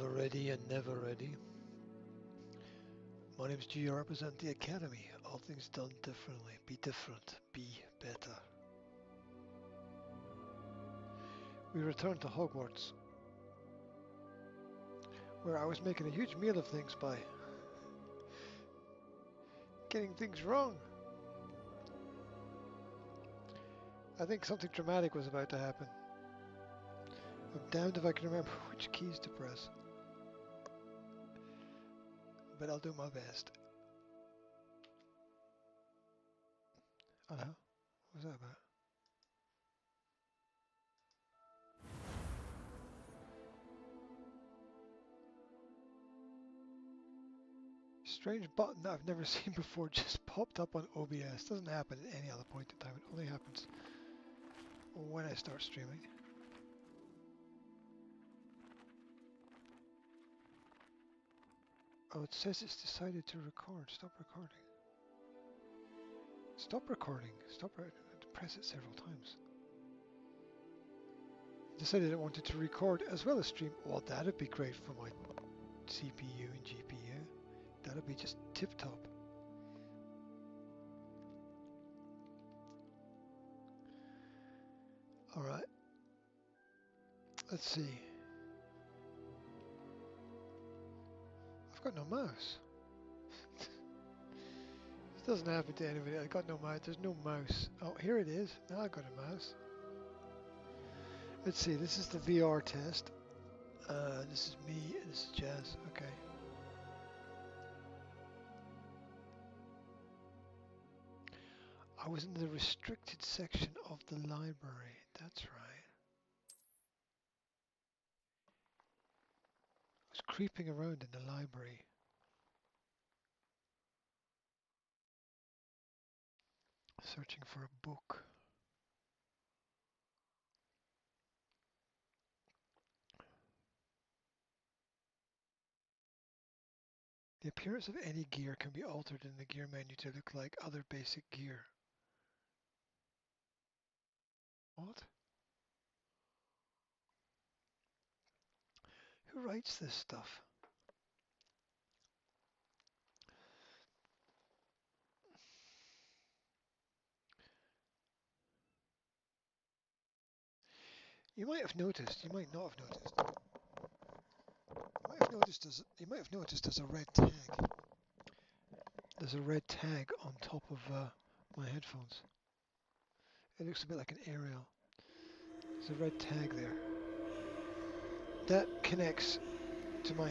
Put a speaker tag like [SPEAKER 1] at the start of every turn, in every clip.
[SPEAKER 1] Ever ready and never ready. My name's G. I represent the Academy. All things done differently. Be different. Be better. We returned to Hogwarts, where I was making a huge meal of things by getting things wrong. I think something dramatic was about to happen. I'm damned if I can remember which keys to press. But I'll do my best. Hello? What was that about? Strange button that I've never seen before just popped up on OBS. Doesn't happen at any other point in time. It only happens when I start streaming. Oh, it says it's decided to record. Stop recording. Stop recording. Press it several times. It decided it wanted to record as well as stream. Well, that'd be great for my CPU and GPU. That'd be just tip-top. Alright. Let's see. I've got no mouse. This doesn't happen to anybody. I got no mouse. There's no mouse. Oh, here it is. Now I got a mouse. Let's see. This is the VR test. This is me. This is Jazz. Okay. I was in the restricted section of the library. That's right. I was creeping around in the library. Searching for a book. The appearance of any gear can be altered in the gear menu to look like other basic gear. What? Who writes this stuff? You might have noticed, you might not have noticed. You might have noticed there's a red tag. There's a red tag on top of my headphones. It looks a bit like an aerial. There's a red tag there. That connects to my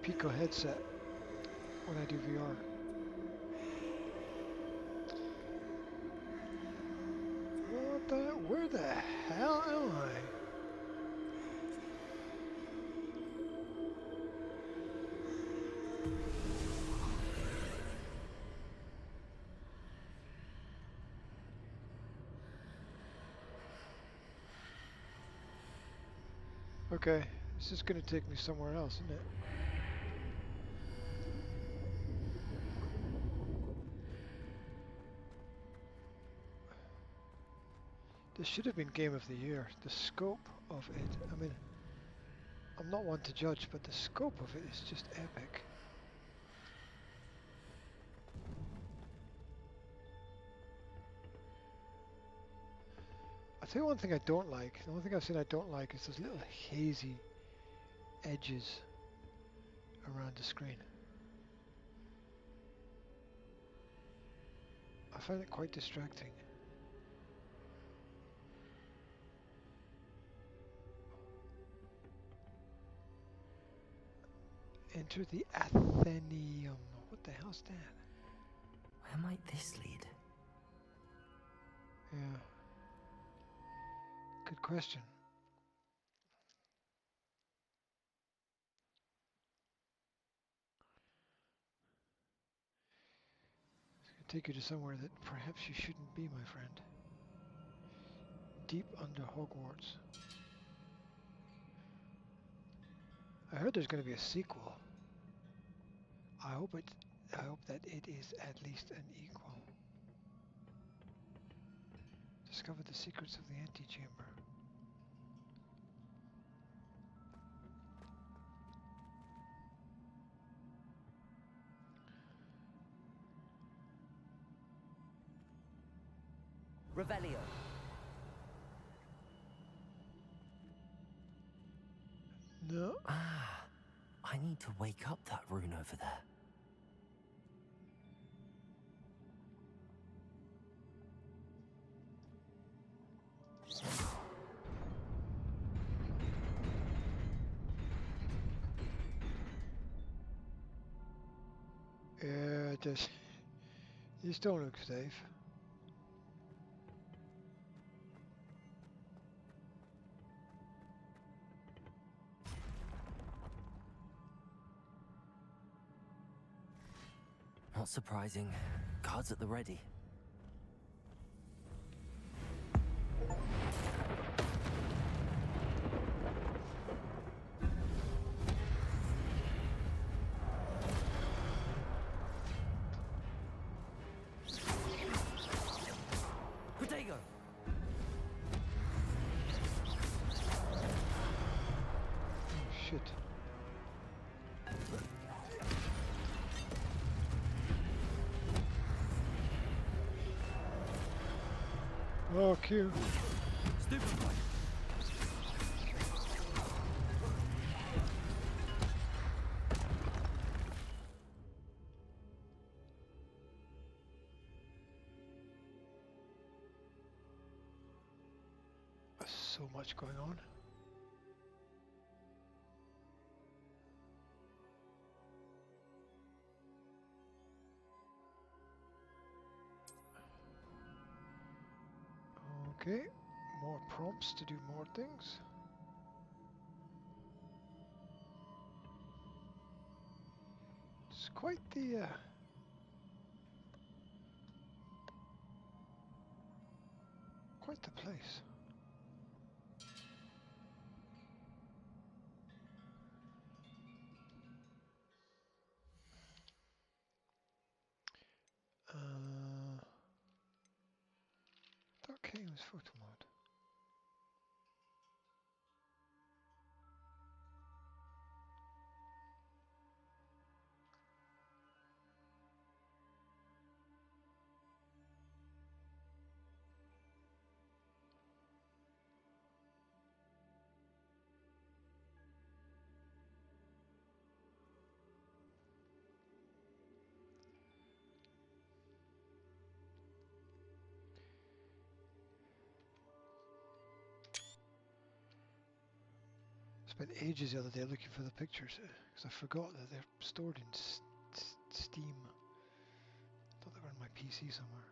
[SPEAKER 1] Pico headset when I do VR. Where the hell am I? Okay, this is going to take me somewhere else, isn't it? This should have been Game of the Year. The scope of it, I mean, I'm not one to judge, but the scope of it is just epic. I'll tell you one thing I don't like. The only thing I've seen I don't like is those little hazy edges around the screen. I find it quite distracting. Enter the Athenaeum. What the hell's that?
[SPEAKER 2] Where might this lead?
[SPEAKER 1] Yeah. Good question. It's going to take you to somewhere that perhaps you shouldn't be, my friend. Deep under Hogwarts. I heard there's going to be a sequel. I hope that it is at least an equal. Discover the secrets of the antechamber.
[SPEAKER 2] Revelio.
[SPEAKER 1] No.
[SPEAKER 2] Ah, I need to wake up that rune over there.
[SPEAKER 1] Yeah, just you don't look safe.
[SPEAKER 2] Not surprising. Guards at the ready. Protego!
[SPEAKER 1] Oh shit. Oh, Q.
[SPEAKER 2] Stupefy!
[SPEAKER 1] There's so much going on. Okay, more prompts to do more things. It's quite the place. Dark Kingdom's photo mode. Spent ages the other day looking for the pictures because I forgot that they're stored in Steam. Thought they were on my PC somewhere.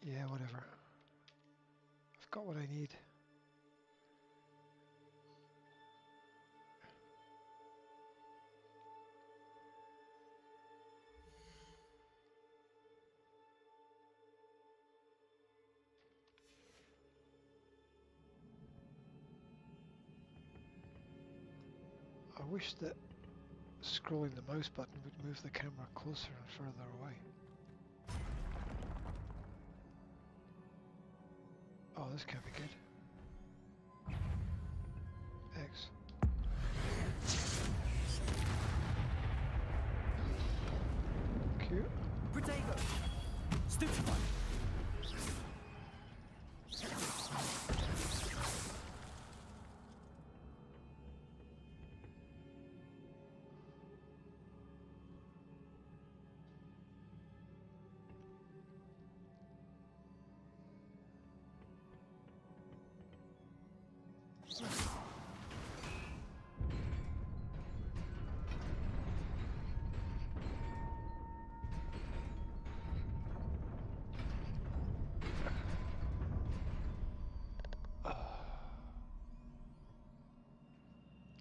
[SPEAKER 1] Yeah, whatever. I've got what I need. I wish that scrolling the mouse button would move the camera closer and further away. Oh, this can't be good. X. Q.
[SPEAKER 2] Protego! Stupefy!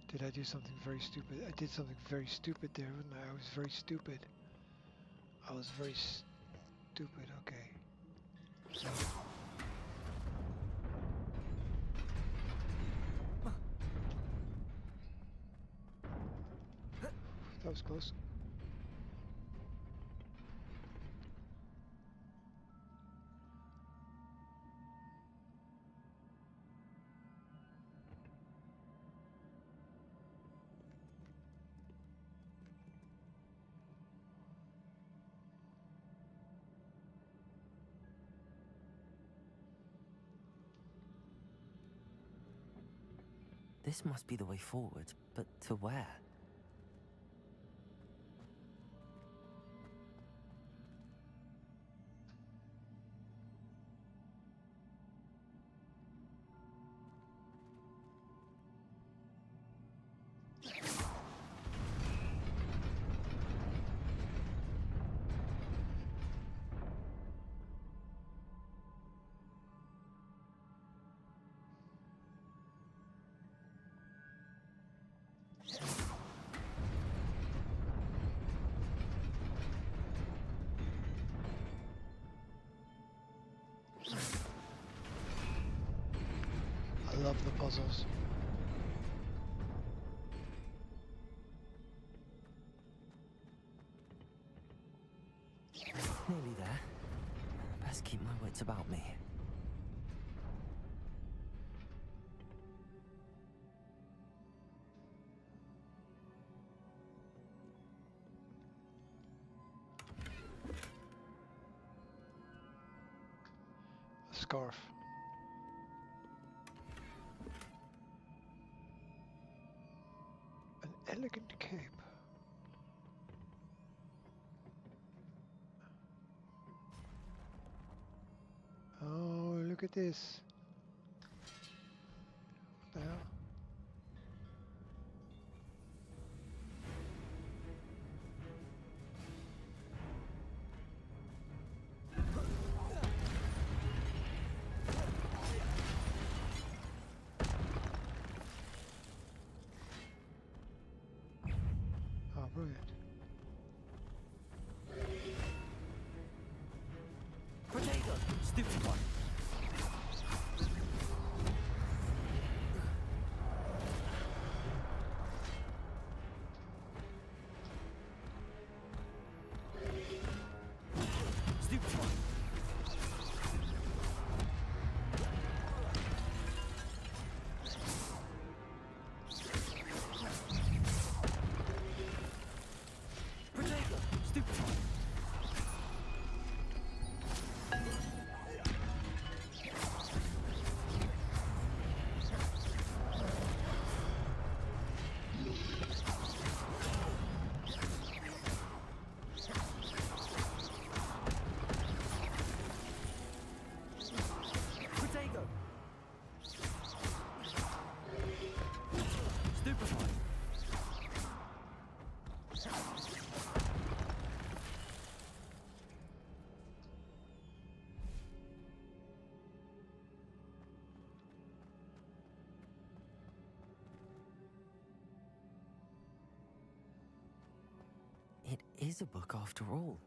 [SPEAKER 1] Did I do something very stupid? I did something very stupid there, wasn't I? I was very stupid. I was very stupid, okay. That was close.
[SPEAKER 2] This must be the way forward, but to where?
[SPEAKER 1] I love the puzzles.
[SPEAKER 2] Nearly there. Best keep my wits about me.
[SPEAKER 1] A scarf. An elegant cape. Oh, look at this. What the hell? Oh, brilliant.
[SPEAKER 2] Potato! Stupid one! Stupid one! Potato! Stupid one! Potato! Stupefy! It is a book after all.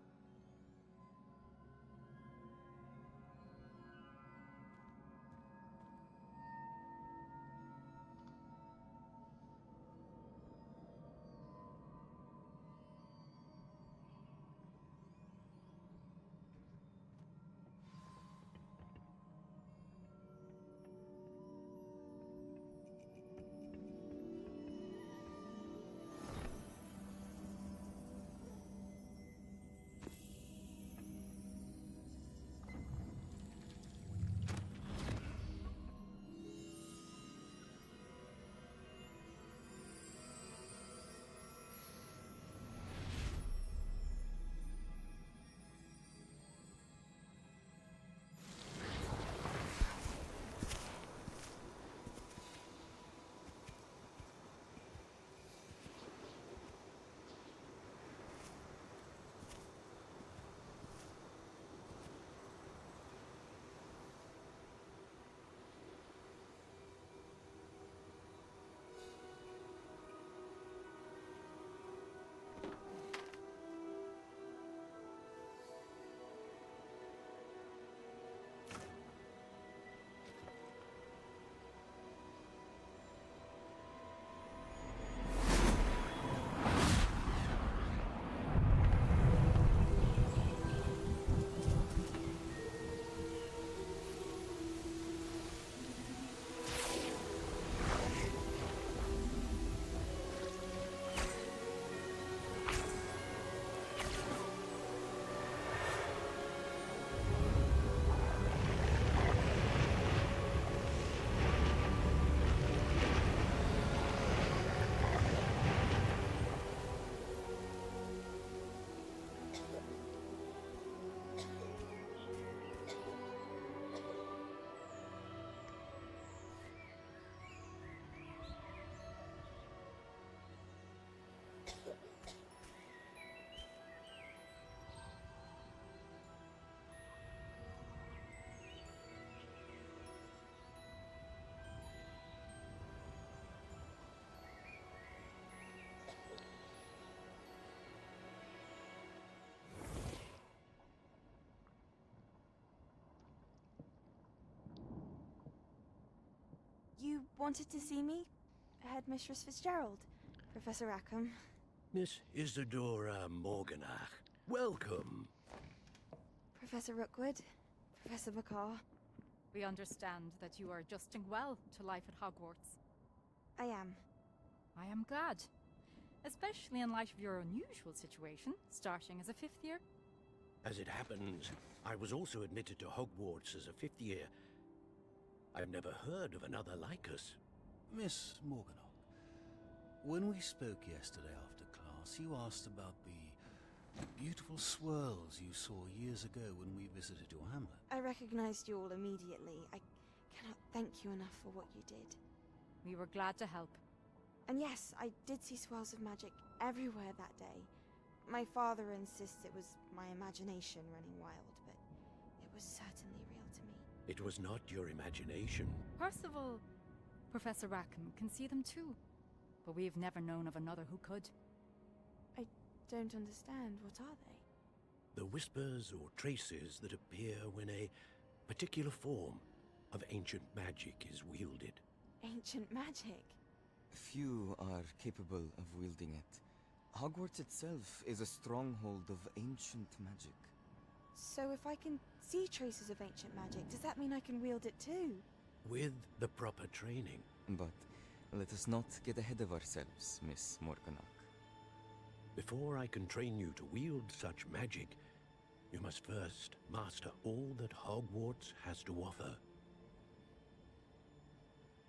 [SPEAKER 3] wanted to see me? Headmistress Fitzgerald, Professor Rackham.
[SPEAKER 4] Miss Isadora Morganach, welcome.
[SPEAKER 3] Professor Rookwood, Professor McCaw.
[SPEAKER 5] We understand that you are adjusting well to life at Hogwarts.
[SPEAKER 3] I am.
[SPEAKER 5] I am glad. Especially in light of your unusual situation, starting as a 5th year.
[SPEAKER 4] As it happens, I was also admitted to Hogwarts as a 5th year. I've never heard of another like us.
[SPEAKER 6] Miss Morganach, when we spoke yesterday after class, you asked about the beautiful swirls you saw years ago when we visited your hamlet.
[SPEAKER 3] I recognized you all immediately. I cannot thank you enough for what you did.
[SPEAKER 5] We were glad to help.
[SPEAKER 3] And yes, I did see swirls of magic everywhere that day. My father insists it was my imagination running wild, but it was certainly real to me.
[SPEAKER 4] It was not your imagination.
[SPEAKER 5] Percival, Professor Rackham can see them too. But we've never known of another who could.
[SPEAKER 3] I don't understand. What are they?
[SPEAKER 4] The whispers or traces that appear when a particular form of ancient magic is wielded.
[SPEAKER 3] Ancient magic?
[SPEAKER 7] Few are capable of wielding it. Hogwarts itself is a stronghold of ancient magic.
[SPEAKER 3] So if I can see traces of ancient magic, does that mean I can wield it too?
[SPEAKER 4] With the proper training.
[SPEAKER 7] But let us not get ahead of ourselves, Miss Morganach.
[SPEAKER 4] Before I can train you to wield such magic, you must first master all that Hogwarts has to offer.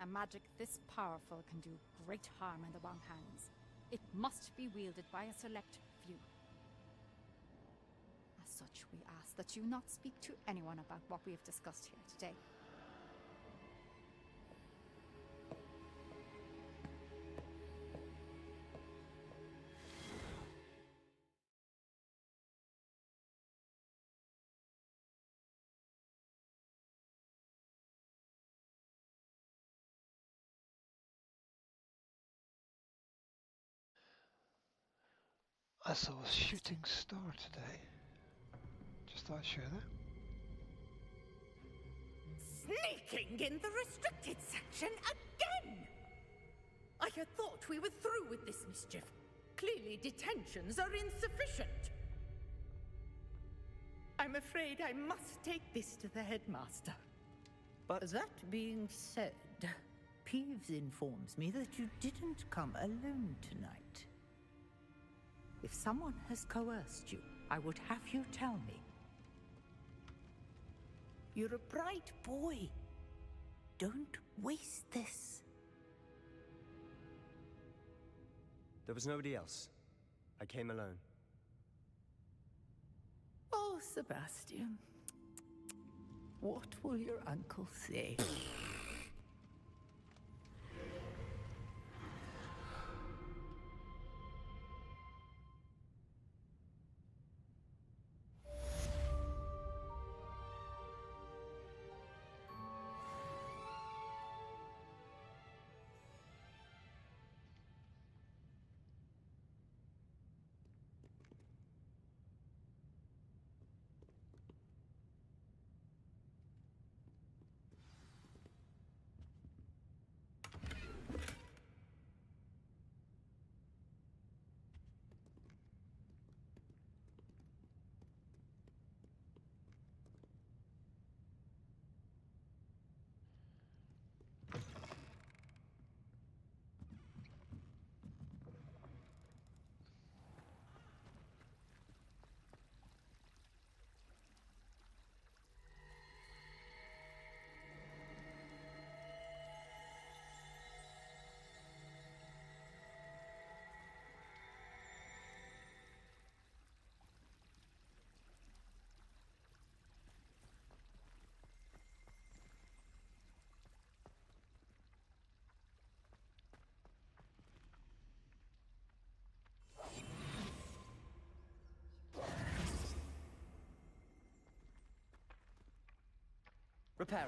[SPEAKER 5] A magic this powerful can do great harm in the wrong hands. It must be wielded by a select few. As such, we ask that you not speak to anyone about what we have discussed here today.
[SPEAKER 1] I saw a shooting star today. Just thought I'd share that.
[SPEAKER 8] Sneaking in the restricted section again! I had thought we were through with this mischief. Clearly detentions are insufficient. I'm afraid I must take this to the headmaster.
[SPEAKER 9] But that being said, Peeves informs me that you didn't come alone tonight. If someone has coerced you, I would have you tell me. You're a bright boy. Don't waste this.
[SPEAKER 10] There was nobody else. I came alone.
[SPEAKER 9] Oh, Sebastian. What will your uncle say?
[SPEAKER 10] Reparo.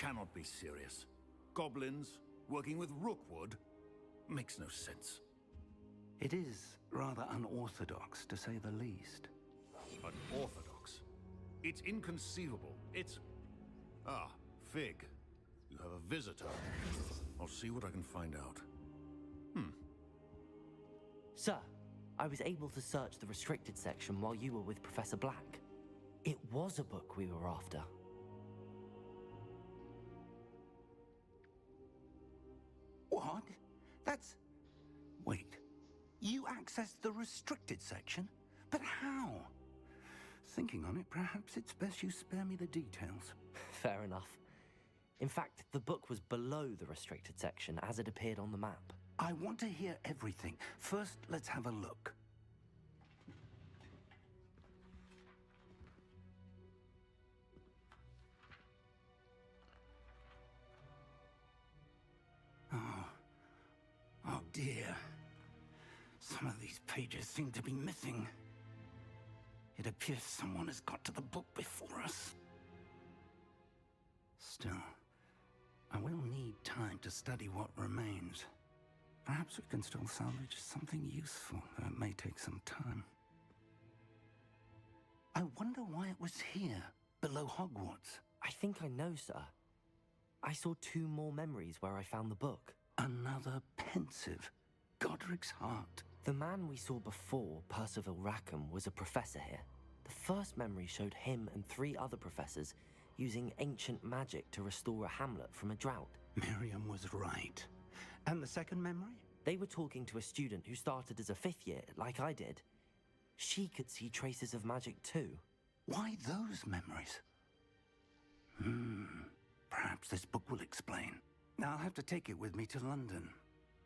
[SPEAKER 6] cannot be serious. Goblins working with Rookwood makes no sense.
[SPEAKER 11] It is rather unorthodox, to say the least.
[SPEAKER 6] Unorthodox? It's inconceivable. It's... Ah, Fig. You have a visitor. I'll see what I can find out.
[SPEAKER 2] Sir, I was able to search the restricted section while you were with Professor Black. It was a book we were after.
[SPEAKER 11] What? That's... Wait. You accessed the restricted section? But how? Thinking on it, perhaps it's best you spare me the details.
[SPEAKER 2] Fair enough. In fact, the book was below the restricted section as it appeared on the map.
[SPEAKER 11] I want to hear everything. First, let's have a look. Oh dear. Some of these pages seem to be missing. It appears someone has got to the book before us. Still, I will need time to study what remains. Perhaps we can still salvage something useful, though it may take some time. I wonder why it was here, below Hogwarts.
[SPEAKER 2] I think I know, sir. I saw 2 more memories where I found the book.
[SPEAKER 11] Another pensive. Godric's heart.
[SPEAKER 2] The man we saw before, Percival Rackham, was a professor here. The first memory showed him and 3 other professors using ancient magic to restore a hamlet from a drought.
[SPEAKER 11] Miriam was right. And the second memory?
[SPEAKER 2] They were talking to a student who started as a 5th year, like I did. She could see traces of magic too.
[SPEAKER 11] Why those memories? Perhaps this book will explain. Now I'll have to take it with me to London.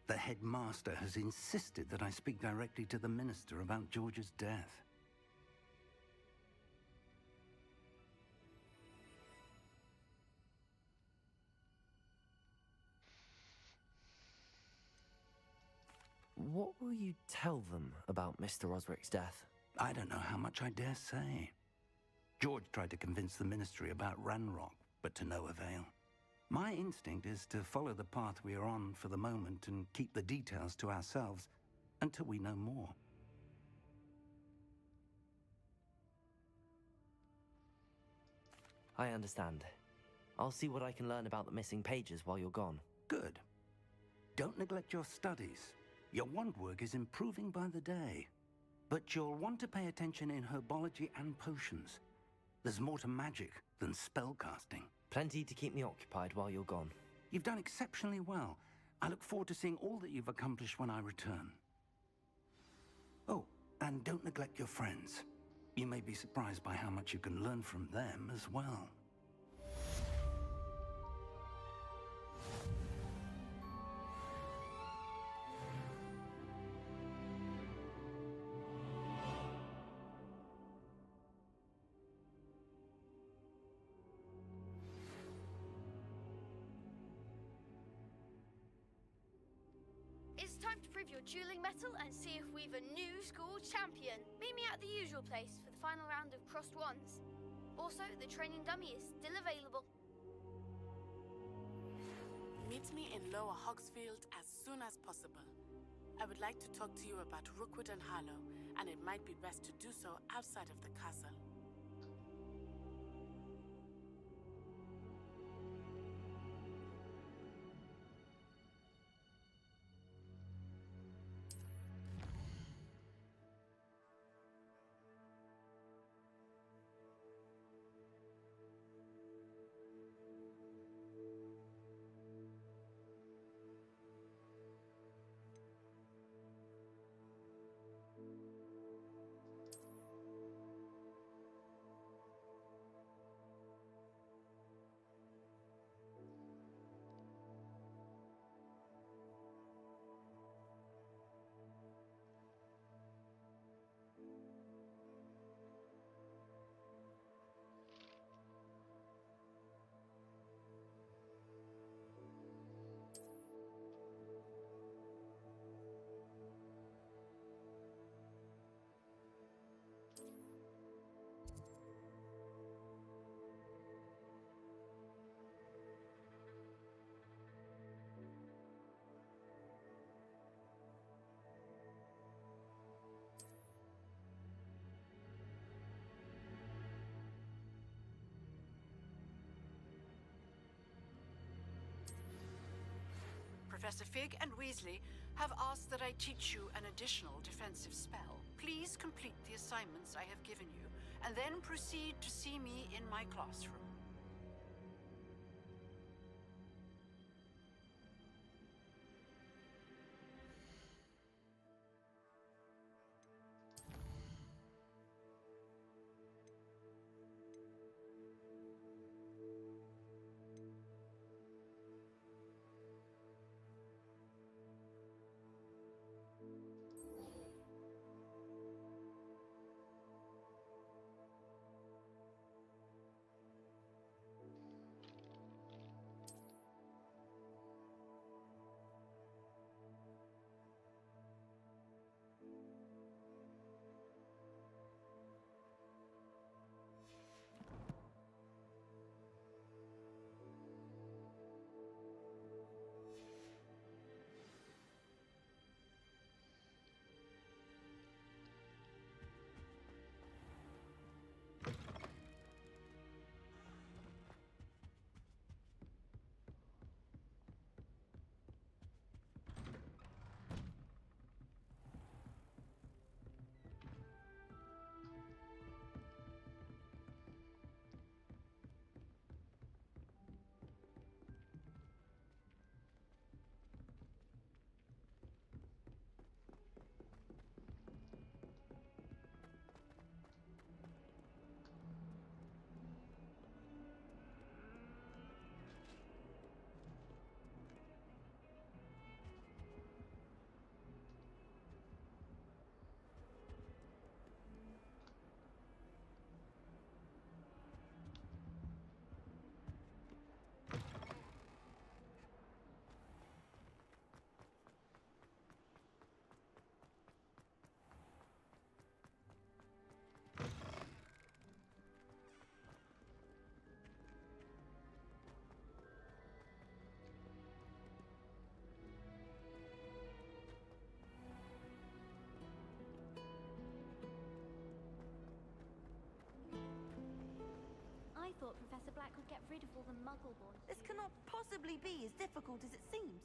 [SPEAKER 11] The headmaster has insisted that I speak directly to the minister about George's death.
[SPEAKER 2] What will you tell them about Mr. Osric's death?
[SPEAKER 11] I don't know how much I dare say. George tried to convince the ministry about Ranrock, but to no avail. My instinct is to follow the path we are on for the moment and keep the details to ourselves until we know more.
[SPEAKER 2] I understand. I'll see what I can learn about the missing pages while you're gone.
[SPEAKER 11] Good. Don't neglect your studies. Your wand work is improving by the day. But you'll want to pay attention in herbology and potions. There's more to magic than spellcasting.
[SPEAKER 2] Plenty to keep me occupied while you're gone.
[SPEAKER 11] You've done exceptionally well. I look forward to seeing all that you've accomplished when I return. Oh, and don't neglect your friends. You may be surprised by how much you can learn from them as well.
[SPEAKER 12] It's time to prove your dueling mettle and see if we've a new school champion. Meet me at the usual place for the final round of crossed wands. Also, the training dummy is still available.
[SPEAKER 13] Meet me in Lower Hogsfield as soon as possible. I would like to talk to you about Rookwood and Harlow, and it might be best to do so outside of the castle.
[SPEAKER 14] Professor Fig and Weasley have asked that I teach you an additional defensive spell. Please complete the assignments I have given you, and then proceed to see me in my classroom.
[SPEAKER 15] I thought Professor Black would get rid of all the Muggle-born. This cannot possibly be as difficult as it seems.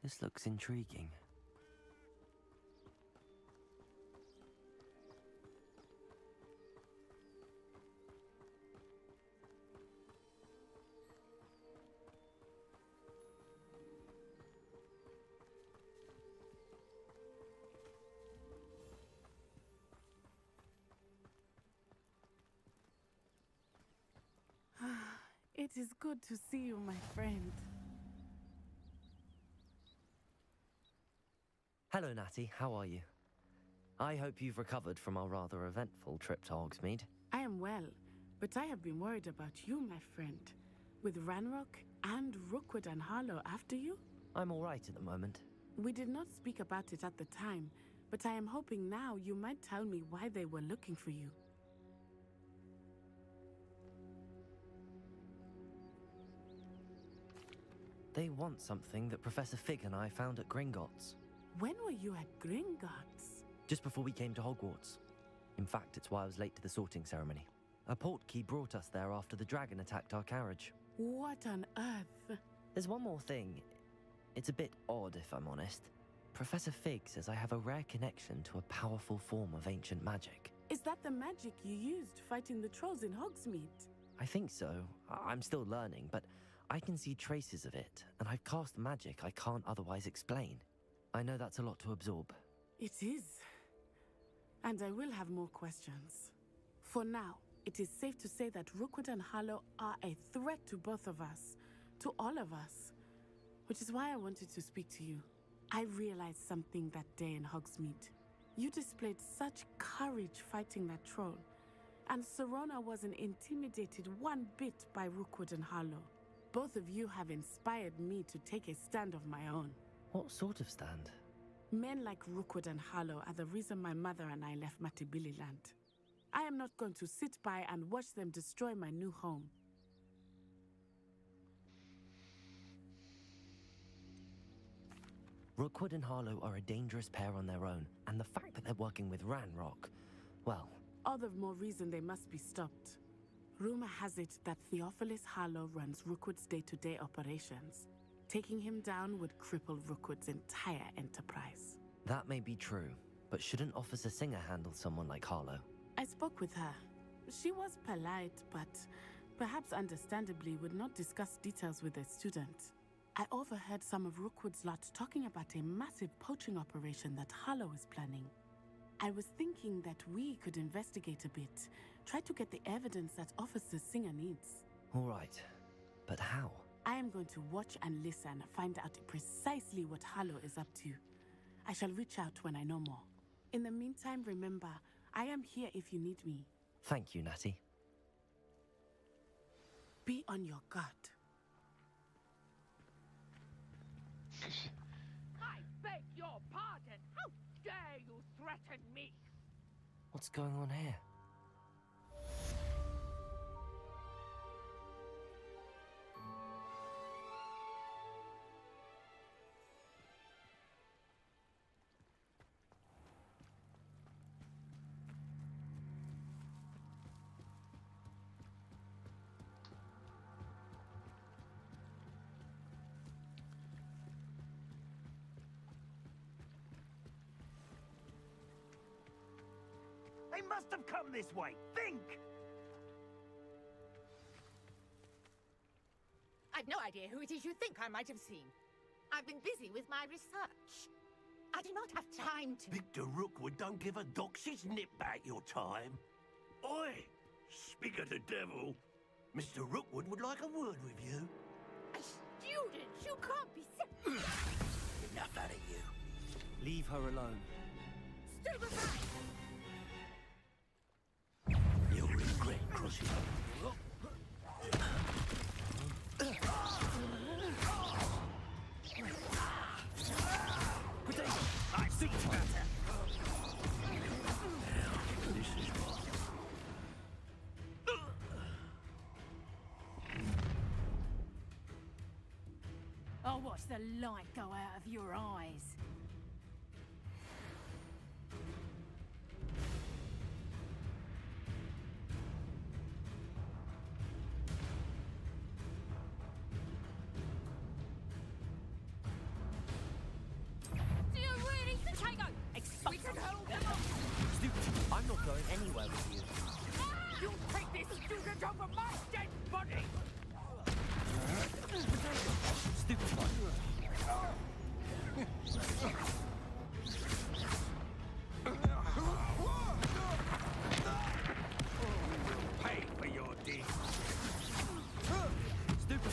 [SPEAKER 2] This looks intriguing.
[SPEAKER 13] It is good to see you, my friend.
[SPEAKER 2] Hello, Natty. How are you? I hope you've recovered from our rather eventful trip to Hogsmeade.
[SPEAKER 13] I am well, but I have been worried about you, my friend. With Ranrock and Rookwood and Harlow after you?
[SPEAKER 2] I'm all right at the moment.
[SPEAKER 13] We did not speak about it at the time, but I am hoping now you might tell me why they were looking for you.
[SPEAKER 2] They want something that Professor Fig and I found at Gringotts.
[SPEAKER 13] When were you at Gringotts?
[SPEAKER 2] Just before we came to Hogwarts. In fact, it's why I was late to the sorting ceremony. A portkey brought us there after the dragon attacked our carriage.
[SPEAKER 13] What on earth?
[SPEAKER 2] There's one more thing. It's a bit odd, if I'm honest. Professor Fig says I have a rare connection to a powerful form of ancient magic.
[SPEAKER 13] Is that the magic you used fighting the trolls in Hogsmeade?
[SPEAKER 2] I think so. I'm still learning, but I can see traces of it, and I've cast magic I can't otherwise explain. I know that's a lot to absorb.
[SPEAKER 13] It is. And I will have more questions. For now, it is safe to say that Rookwood and Harlow are a threat to both of us, to all of us. Which is why I wanted to speak to you. I realized something that day in Hogsmeade. You displayed such courage fighting that troll, and Serona wasn't intimidated one bit by Rookwood and Harlow. Both of you have inspired me to take a stand of my own.
[SPEAKER 2] What sort of stand?
[SPEAKER 13] Men like Rookwood and Harlow are the reason my mother and I left Matibili Land. I am not going to sit by and watch them destroy my new home.
[SPEAKER 2] Rookwood and Harlow are a dangerous pair on their own, and the fact that they're working with Ranrock, well...
[SPEAKER 13] All the more reason they must be stopped. Rumor has it that Theophilus Harlow runs Rookwood's day-to-day operations. Taking him down would cripple Rookwood's entire enterprise.
[SPEAKER 2] That may be true, but shouldn't Officer Singer handle someone like Harlow?
[SPEAKER 13] I spoke with her. She was polite, but perhaps understandably would not discuss details with a student. I overheard some of Rookwood's lot talking about a massive poaching operation that Harlow is planning. I was thinking that we could investigate a bit, try to get the evidence that Officer Singer needs.
[SPEAKER 2] All right, but how?
[SPEAKER 13] I am going to watch and listen, find out precisely what Harlow is up to. I shall reach out when I know more. In the meantime, remember, I am here if you need me.
[SPEAKER 2] Thank you, Natty.
[SPEAKER 13] Be on your guard.
[SPEAKER 8] I beg your pardon. How dare you threaten me?
[SPEAKER 2] What's going on here?
[SPEAKER 16] They must have come this way. Think!
[SPEAKER 8] I've no idea who it is you think I might have seen. I've been busy with my research. I do not have time to...
[SPEAKER 4] Victor Rookwood don't give a doxy's nip back your time. Oi! Speak of the devil. Mr. Rookwood would like a word with you.
[SPEAKER 8] A student? You can't be...
[SPEAKER 4] Enough out of you.
[SPEAKER 2] Leave her alone.
[SPEAKER 8] Stay behind!
[SPEAKER 4] You'll regret crossing over.
[SPEAKER 16] I see better.
[SPEAKER 4] This is what...
[SPEAKER 5] I'll watch the light go out of your eyes.
[SPEAKER 2] everywhere with you.
[SPEAKER 8] You take this student over my dead body!
[SPEAKER 2] Stupid one.
[SPEAKER 16] Pay for your deeds.
[SPEAKER 2] Stupid.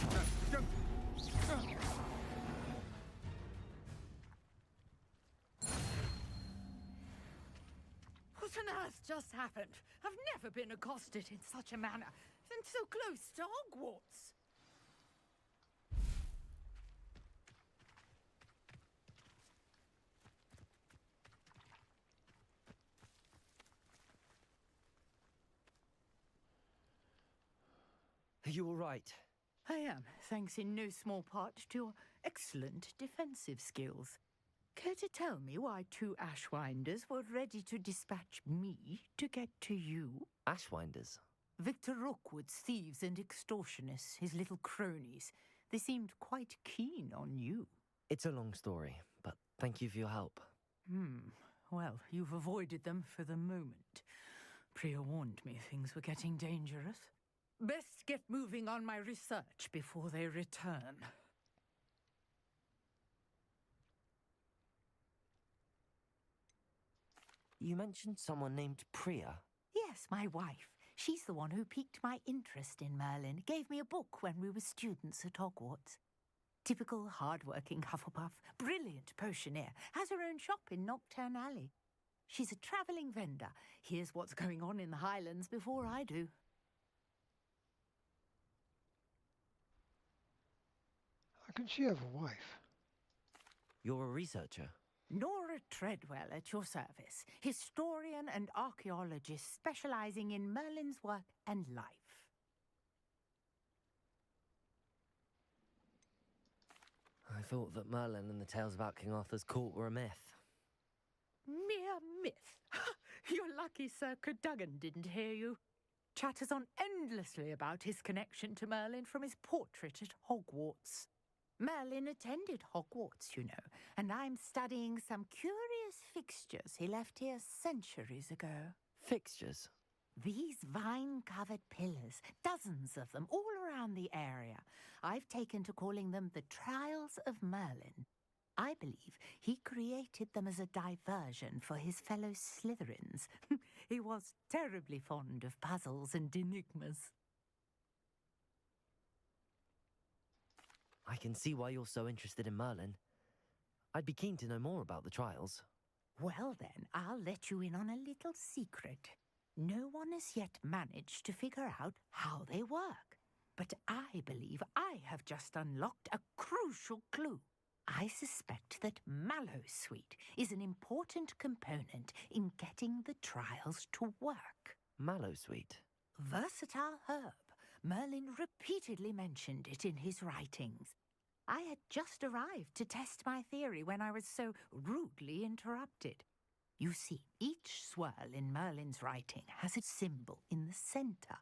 [SPEAKER 8] What on earth just happened? I've never been accosted in such a manner, and so close to Hogwarts.
[SPEAKER 2] Are you all right?
[SPEAKER 9] I am, thanks in no small part to your excellent defensive skills. Care to tell me why 2 Ashwinders were ready to dispatch me to get to you?
[SPEAKER 2] Ashwinders?
[SPEAKER 9] Victor Rookwood's thieves and extortionists, his little cronies. They seemed quite keen on you.
[SPEAKER 2] It's a long story, but thank you for your help.
[SPEAKER 9] Well, you've avoided them for the moment. Priya warned me things were getting dangerous. Best get moving on my research before they return.
[SPEAKER 2] You mentioned someone named Priya.
[SPEAKER 9] Yes, my wife. She's the one who piqued my interest in Merlin, gave me a book when we were students at Hogwarts. Typical hard-working Hufflepuff, brilliant potioneer, has her own shop in Nocturne Alley. She's a travelling vendor, hears what's going on in the Highlands before I do.
[SPEAKER 1] How can she have a wife?
[SPEAKER 2] You're a researcher.
[SPEAKER 9] Nora Treadwell at your service, historian and archaeologist specialising in Merlin's work and life.
[SPEAKER 2] I thought that Merlin and the tales about King Arthur's court were a myth.
[SPEAKER 9] Mere myth. You're lucky Sir Cadogan didn't hear you. Chatters on endlessly about his connection to Merlin from his portrait at Hogwarts. Merlin attended Hogwarts, you know, and I'm studying some curious fixtures he left here centuries ago.
[SPEAKER 2] Fixtures?
[SPEAKER 9] These vine-covered pillars, dozens of them, all around the area. I've taken to calling them the Trials of Merlin. I believe he created them as a diversion for his fellow Slytherins. He was terribly fond of puzzles and enigmas.
[SPEAKER 2] I can see why you're so interested in Merlin. I'd be keen to know more about the trials.
[SPEAKER 9] Well then, I'll let you in on a little secret. No one has yet managed to figure out how they work. But I believe I have just unlocked a crucial clue. I suspect that Mallowsweet is an important component in getting the trials to work.
[SPEAKER 2] Mallowsweet?
[SPEAKER 9] Versatile herb. Merlin repeatedly mentioned it in his writings. I had just arrived to test my theory when I was so rudely interrupted. You see, each swirl in Merlin's writing has a symbol in the centre.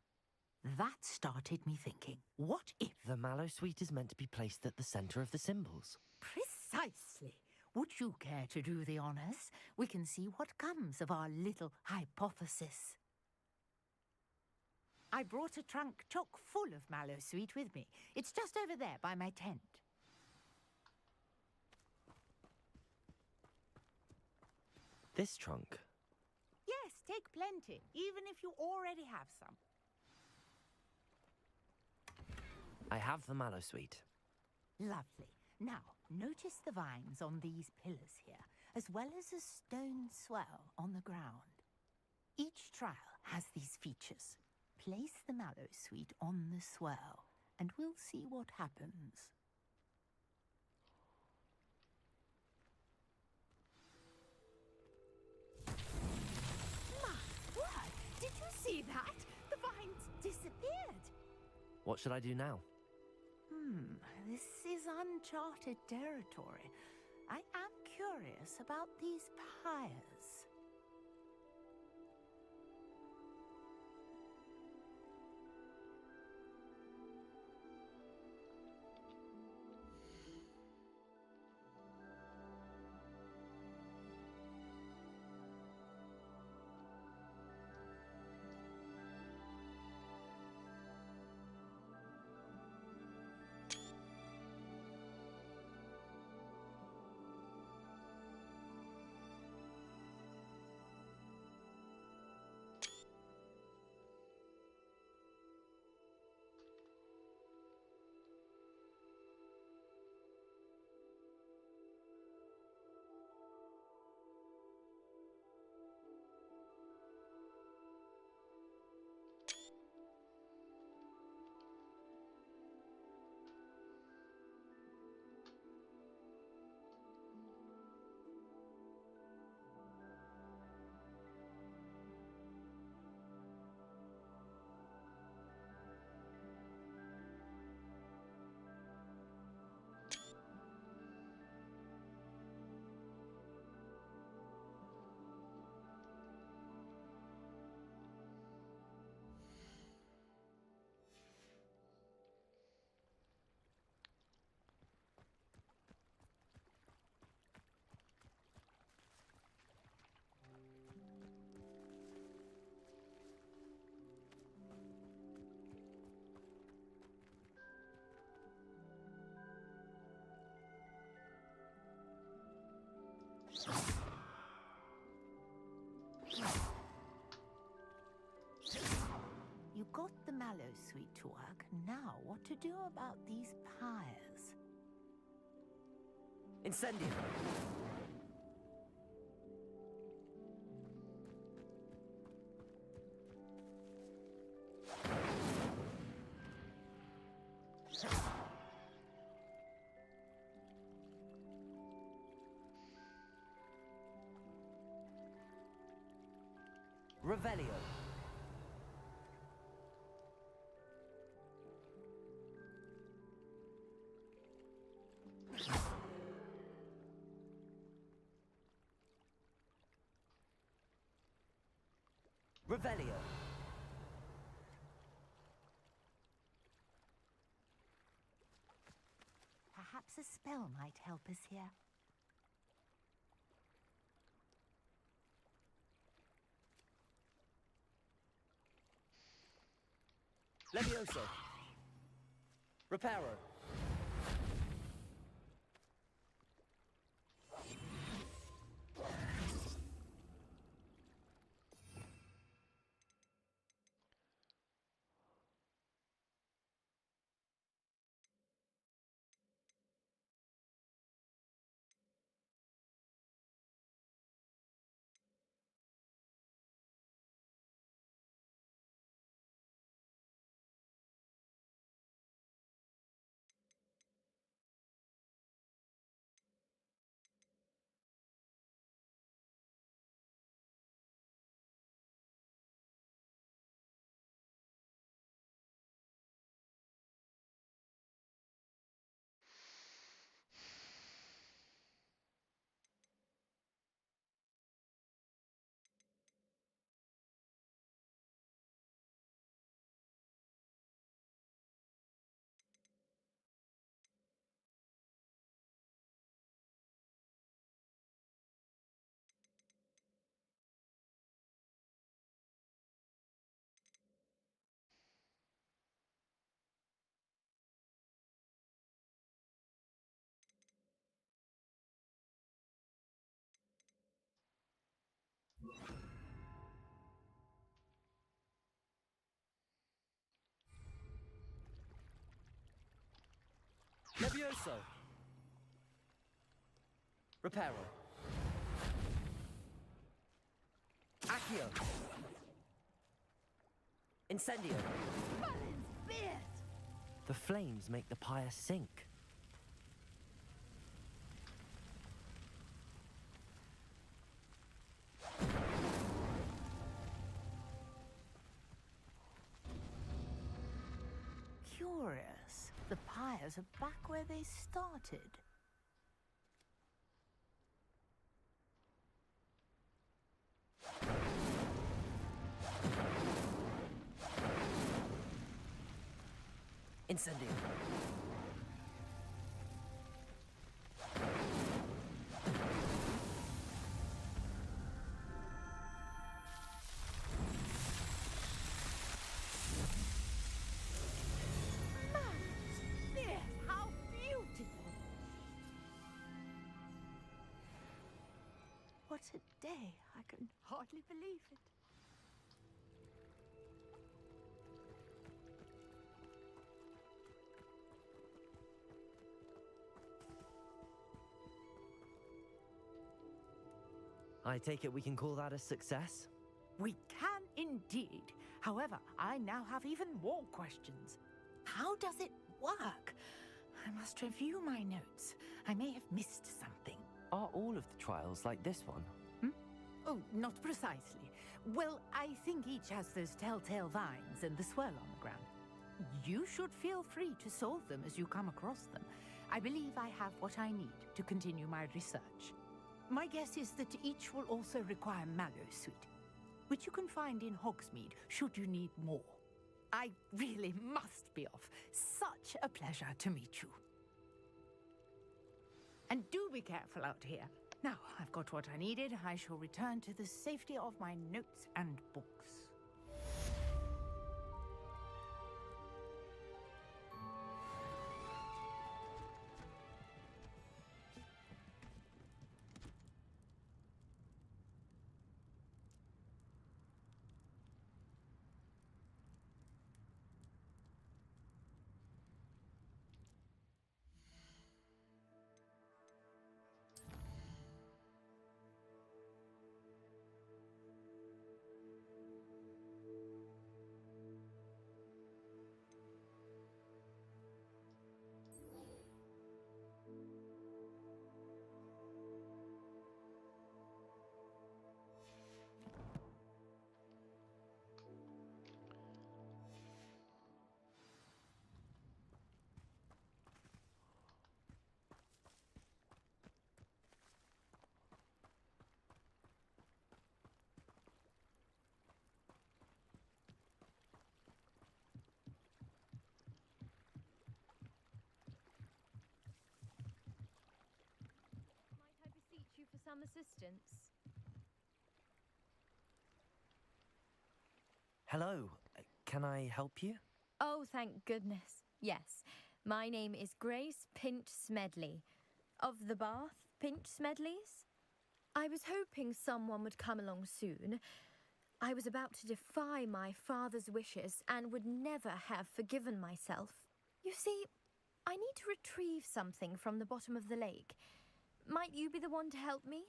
[SPEAKER 9] That started me thinking, what if...
[SPEAKER 2] The Mallowsweet is meant to be placed at the centre of the symbols.
[SPEAKER 9] Precisely. Would you care to do the honours? We can see what comes of our little hypothesis. I brought a trunk chock full of Mallowsweet with me. It's just over there by my tent.
[SPEAKER 2] This trunk?
[SPEAKER 9] Yes, take plenty, even if you already have some.
[SPEAKER 2] I have the Mallowsweet.
[SPEAKER 9] Lovely. Now, notice the vines on these pillars here, as well as a stone swell on the ground. Each trial has these features. Place the Mallowsweet on the swell, and we'll see what happens. My word! Did you see that? The vines disappeared.
[SPEAKER 2] What should I do now?
[SPEAKER 9] This is uncharted territory. I am curious about these pyres. You got the Mallow Suite to work. Now, what to do about these pyres?
[SPEAKER 2] Incendio! Revelio. Revelio.
[SPEAKER 9] Perhaps a spell might help us here.
[SPEAKER 2] Levioso. Reparo. Levioso. Reparo. Accio. Incendio. The flames make the pyre sink.
[SPEAKER 9] Curious. The pyres are back where they started.
[SPEAKER 2] Incendio.
[SPEAKER 9] How beautiful! What a day! I can hardly believe it.
[SPEAKER 2] I take it we can call that a success?
[SPEAKER 9] We can indeed. However, I now have even more questions. How does it work? I must review my notes. I may have missed something.
[SPEAKER 2] Are all of the trials like this one?
[SPEAKER 9] Oh, not precisely. Well, I think each has those telltale vines and the swirl on the ground. You should feel free to solve them as you come across them. I believe I have what I need to continue my research. My guess is that each will also require Mallow Suite, which you can find in Hogsmeade should you need more. I really must be off. Such a pleasure to meet you. And do be careful out here. Now, I've got what I needed. I shall return to the safety of my notes and books.
[SPEAKER 17] some assistance?
[SPEAKER 2] Hello. Can I help you?
[SPEAKER 17] Oh, thank goodness. Yes. My name is Grace Pinch Smedley. Of the Bath Pinch Smedleys? I was hoping someone would come along soon. I was about to defy my father's wishes and would never have forgiven myself. You see, I need to retrieve something from the bottom of the lake. Might you be the one to help me?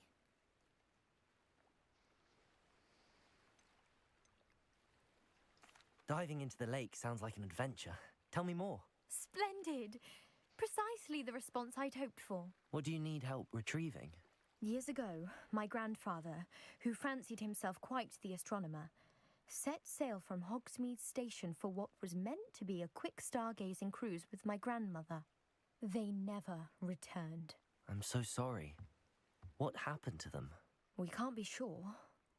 [SPEAKER 2] Diving into the lake sounds like an adventure. Tell me more.
[SPEAKER 17] Splendid! Precisely the response I'd hoped for.
[SPEAKER 2] What do you need help retrieving?
[SPEAKER 17] Years ago, my grandfather, who fancied himself quite the astronomer, set sail from Hogsmeade Station for what was meant to be a quick stargazing cruise with my grandmother. They never returned.
[SPEAKER 2] I'm so sorry. What happened to them?
[SPEAKER 17] We can't be sure.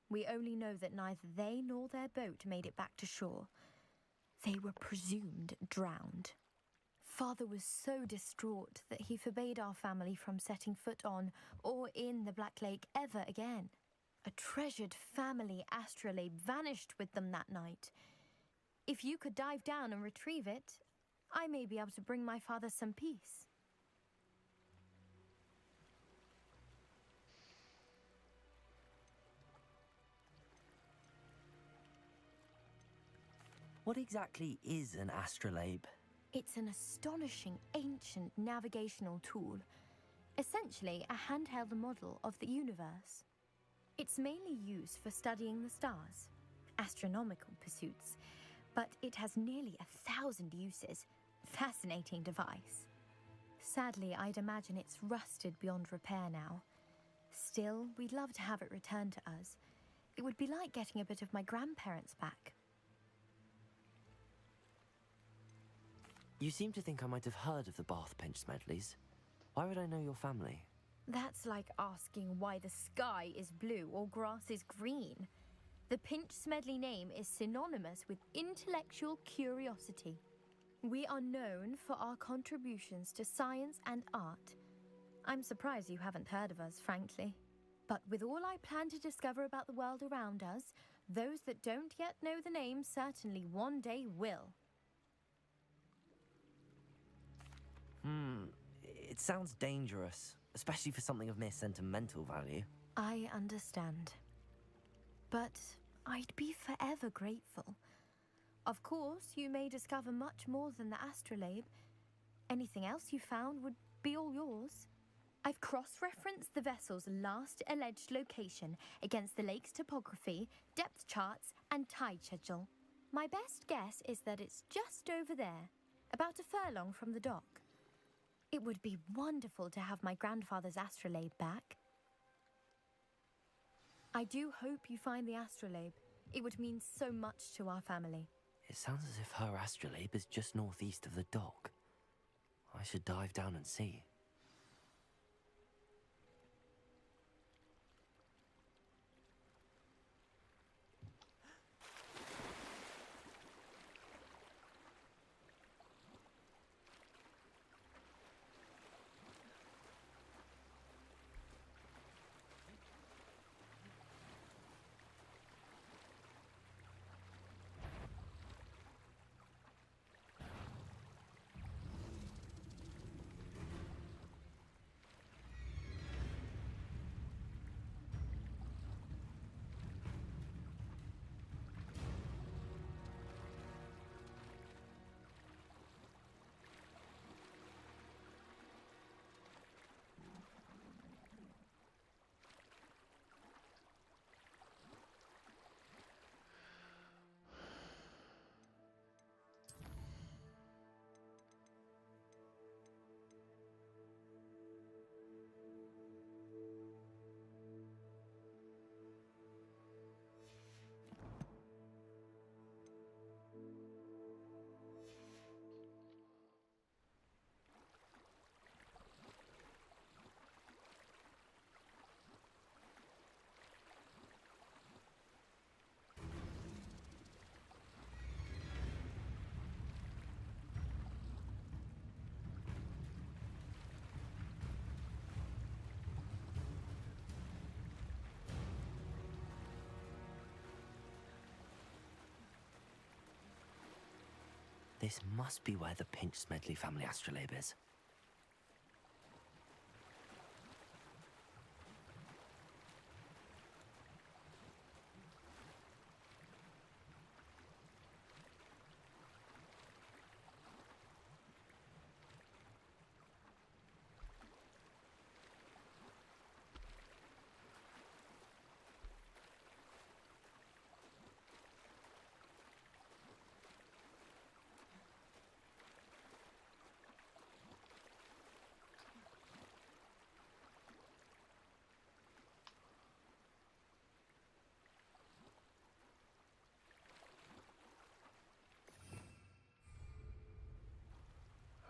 [SPEAKER 17] We only know that neither they nor their boat made it back to shore. They were presumed drowned. Father was so distraught that he forbade our family from setting foot on or in the Black Lake ever again. A treasured family astrolabe vanished with them that night. If you could dive down and retrieve it, I may be able to bring my father some peace.
[SPEAKER 2] What exactly is an astrolabe?
[SPEAKER 17] It's an astonishing ancient navigational tool, essentially a handheld model of the universe. It's mainly used for studying the stars, astronomical pursuits, but it has nearly 1,000 uses. Fascinating device. Sadly, I'd imagine it's rusted beyond repair now. Still, we'd love to have it returned to us. It would be like getting a bit of my grandparents back.
[SPEAKER 2] You seem to think I might have heard of the Bath Pinch Smedleys. Why would I know your family?
[SPEAKER 17] That's like asking why the sky is blue or grass is green. The Pinch Smedley name is synonymous with intellectual curiosity. We are known for our contributions to science and art. I'm surprised you haven't heard of us, frankly. But with all I plan to discover about the world around us, those that don't yet know the name certainly one day will.
[SPEAKER 2] It sounds dangerous, especially for something of mere sentimental value.
[SPEAKER 17] I understand. But I'd be forever grateful. Of course, you may discover much more than the astrolabe. Anything else you found would be all yours. I've cross-referenced the vessel's last alleged location against the lake's topography, depth charts, and tide schedule. My best guess is that it's just over there, about a furlong from the dock. It would be wonderful to have my grandfather's astrolabe back. I do hope you find the astrolabe. It would mean so much to our family.
[SPEAKER 2] It sounds as if her astrolabe is just northeast of the dock. I should dive down and see. This must be where the Pinch Smedley family astrolabe is.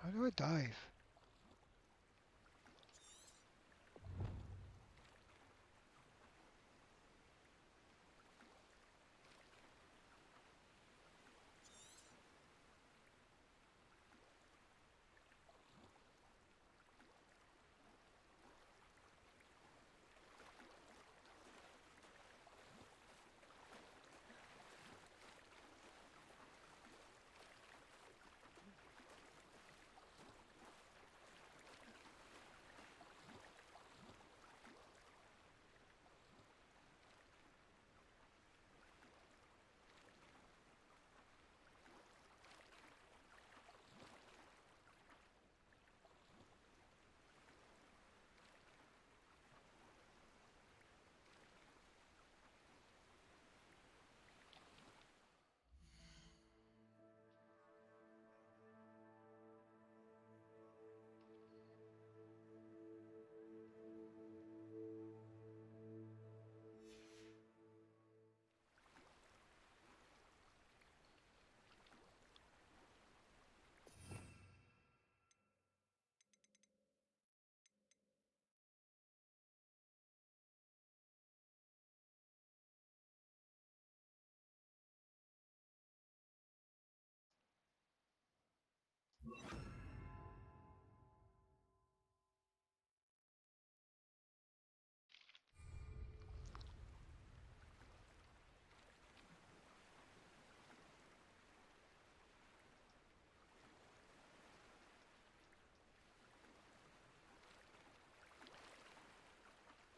[SPEAKER 1] How do I dive?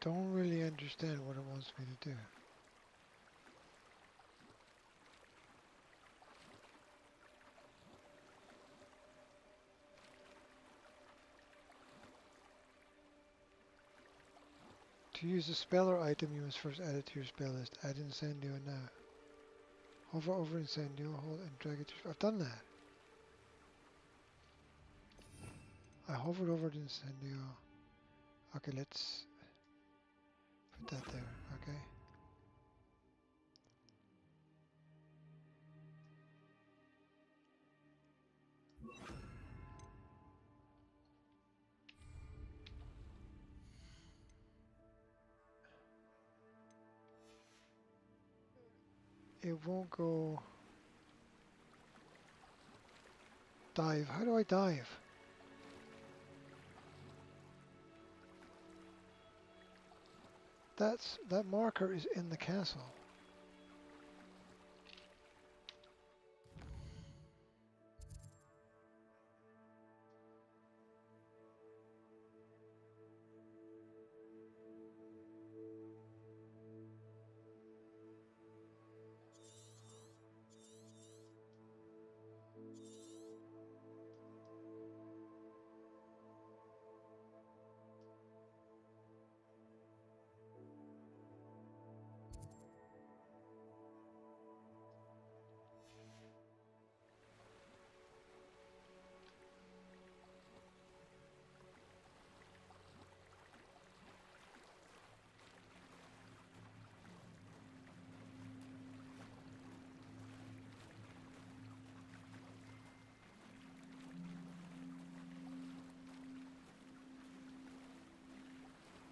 [SPEAKER 1] Don't really understand what it wants me to do. To use a spell or item, you must first add it to your spell list. Add Incendio now. Hover over Incendio, hold and drag it to... I've done that. I hovered over the Incendio. Okay, let's put that there, okay? It won't go... Dive. How do I dive? That marker is in the castle.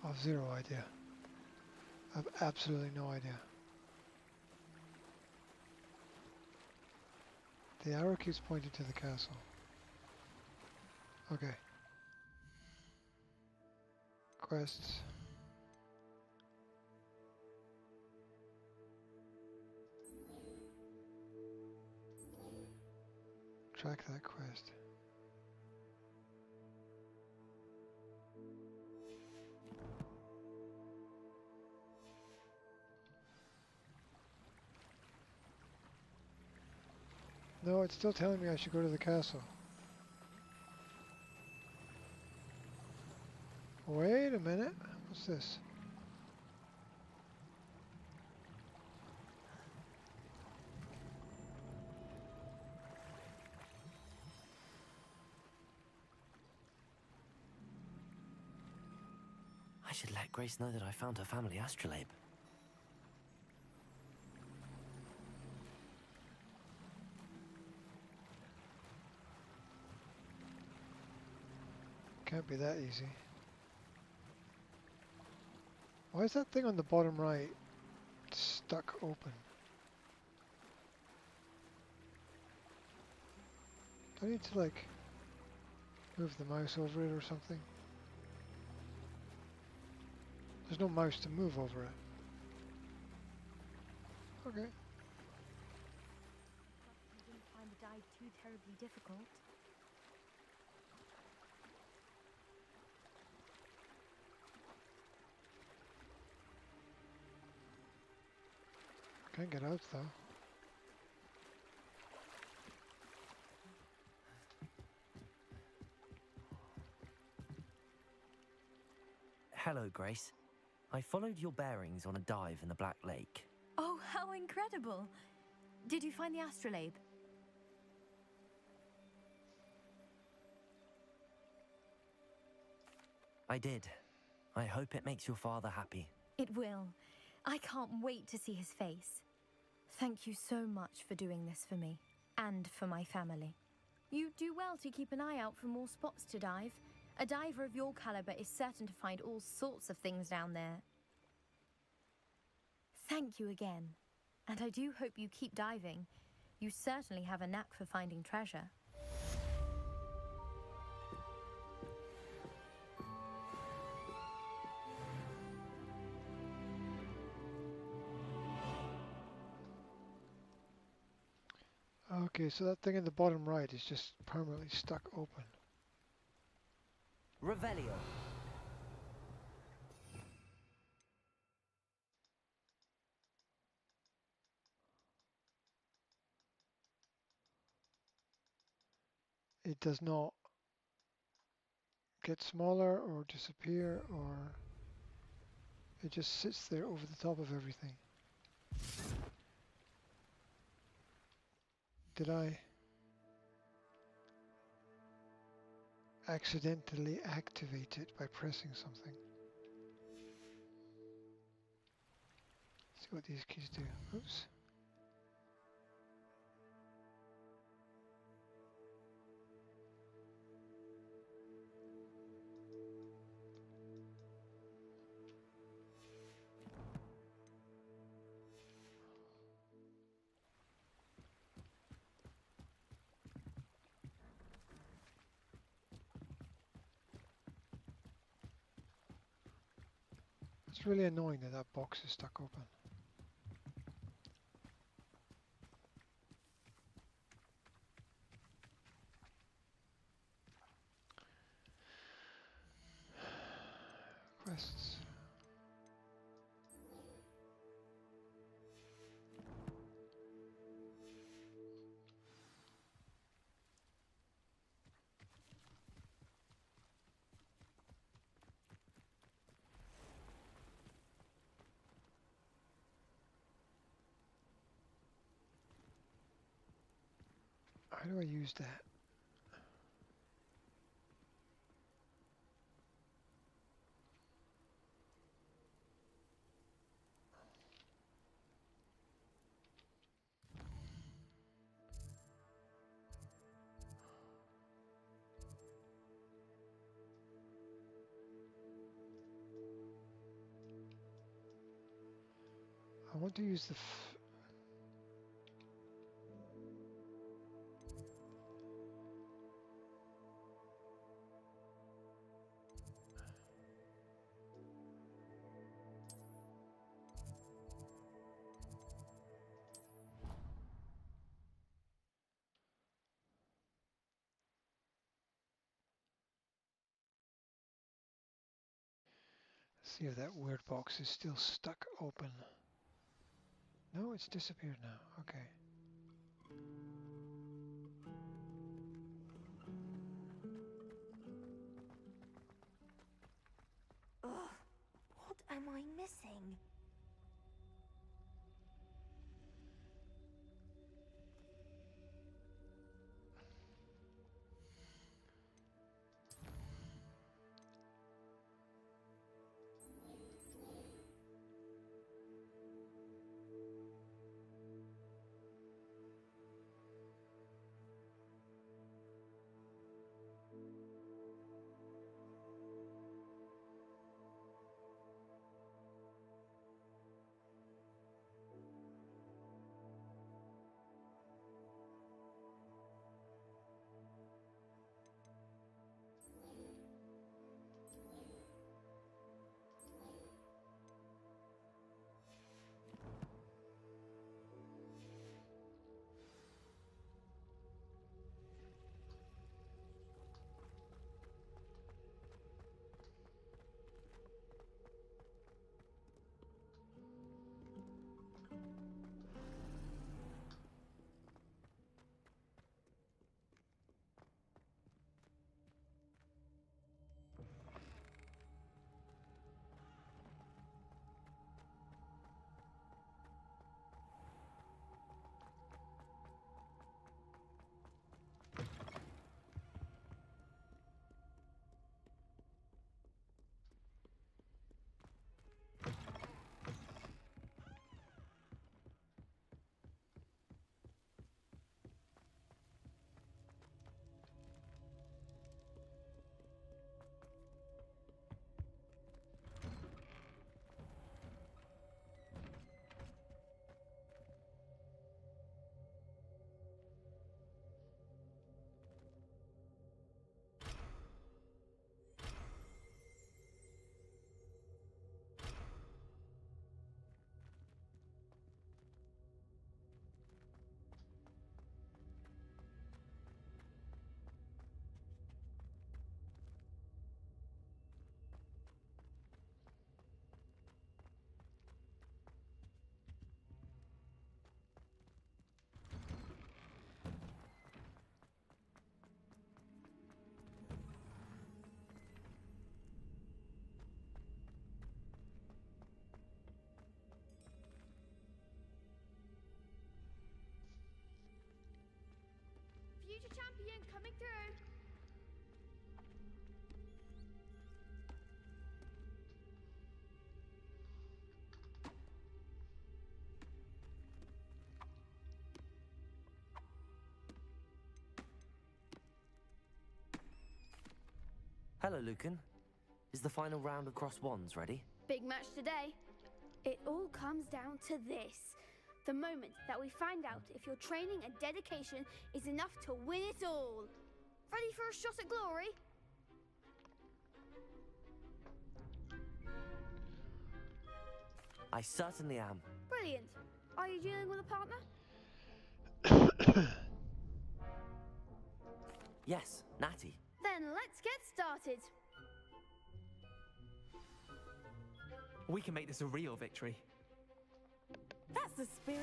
[SPEAKER 1] I've zero idea. I've absolutely no idea. The arrow keeps pointing to the castle. Okay. Quests. track that quest. No, it's still telling me I should go to the castle. Wait a minute. What's this?
[SPEAKER 2] I should let Grace know that I found her family astrolabe.
[SPEAKER 1] Can't be that easy. Why is that thing on the bottom right stuck open? Do I need to like move the mouse over it or something? There's no mouse to move over it. Okay.
[SPEAKER 17] You didn't find the dive too terribly difficult.
[SPEAKER 1] Can't get out though.
[SPEAKER 2] Hello, Grace. I followed your bearings on a dive in the Black Lake.
[SPEAKER 17] Oh, how incredible! Did you find the astrolabe?
[SPEAKER 2] I did. I hope it makes your father happy.
[SPEAKER 17] It will. I can't wait to see his face. Thank you so much for doing this for me, and for my family. You do well to keep an eye out for more spots to dive. A diver of your caliber is certain to find all sorts of things down there. Thank you again, and I do hope you keep diving. You certainly have a knack for finding treasure.
[SPEAKER 1] Okay, so that thing in the bottom right is just permanently stuck open.
[SPEAKER 2] Revelio.
[SPEAKER 1] It does not get smaller or disappear, or it just sits there over the top of everything. Did I accidentally activate it by pressing something? See what these keys do. Oops. It's really annoying that that box is stuck open. Quests. How do I use that? I want to use the See if that weird box is still stuck open. No, it's disappeared now. Okay.
[SPEAKER 15] Ugh, what am I missing?
[SPEAKER 12] Future champion coming through.
[SPEAKER 2] Hello, Lucan. Is the final round of Cross Wands ready?
[SPEAKER 12] Big match today. It all comes down to this. The moment that we find out if your training and dedication is enough to win it all. Ready for a shot at glory?
[SPEAKER 2] I certainly am.
[SPEAKER 12] Brilliant. Are you dealing with a partner?
[SPEAKER 2] Yes, Natty.
[SPEAKER 12] Then let's get started.
[SPEAKER 18] We can make this a real victory.
[SPEAKER 13] That's the spirit.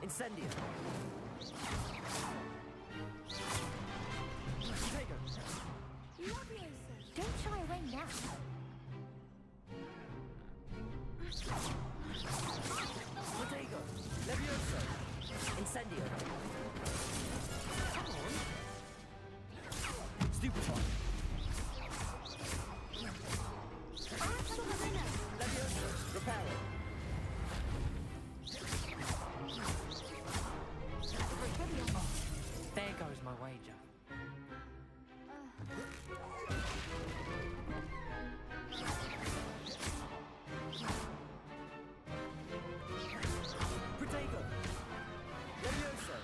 [SPEAKER 2] Incendio.
[SPEAKER 17] Don't shy away now.
[SPEAKER 2] Protego. Levioso. Incendio. Come on. Stupefy.
[SPEAKER 18] There goes my wager.
[SPEAKER 2] Protego! Levioso!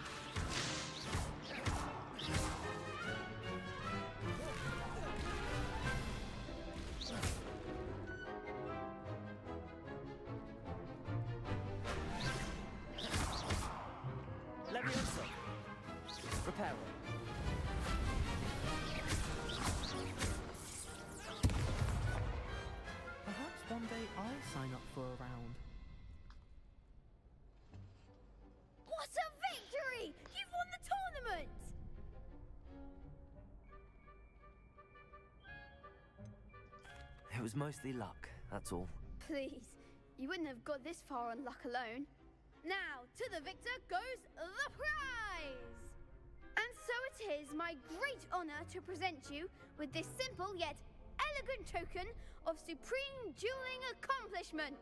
[SPEAKER 2] Levioso! Reparo!
[SPEAKER 18] Perhaps one day I'll sign up for a round.
[SPEAKER 12] What a victory! You've won the tournament!
[SPEAKER 2] It was mostly luck, that's all.
[SPEAKER 12] Please, you wouldn't have got this far on luck alone. Now, to the victor goes the prize! And so it is my great honor to present you with this simple yet elegant token of supreme dueling accomplishment.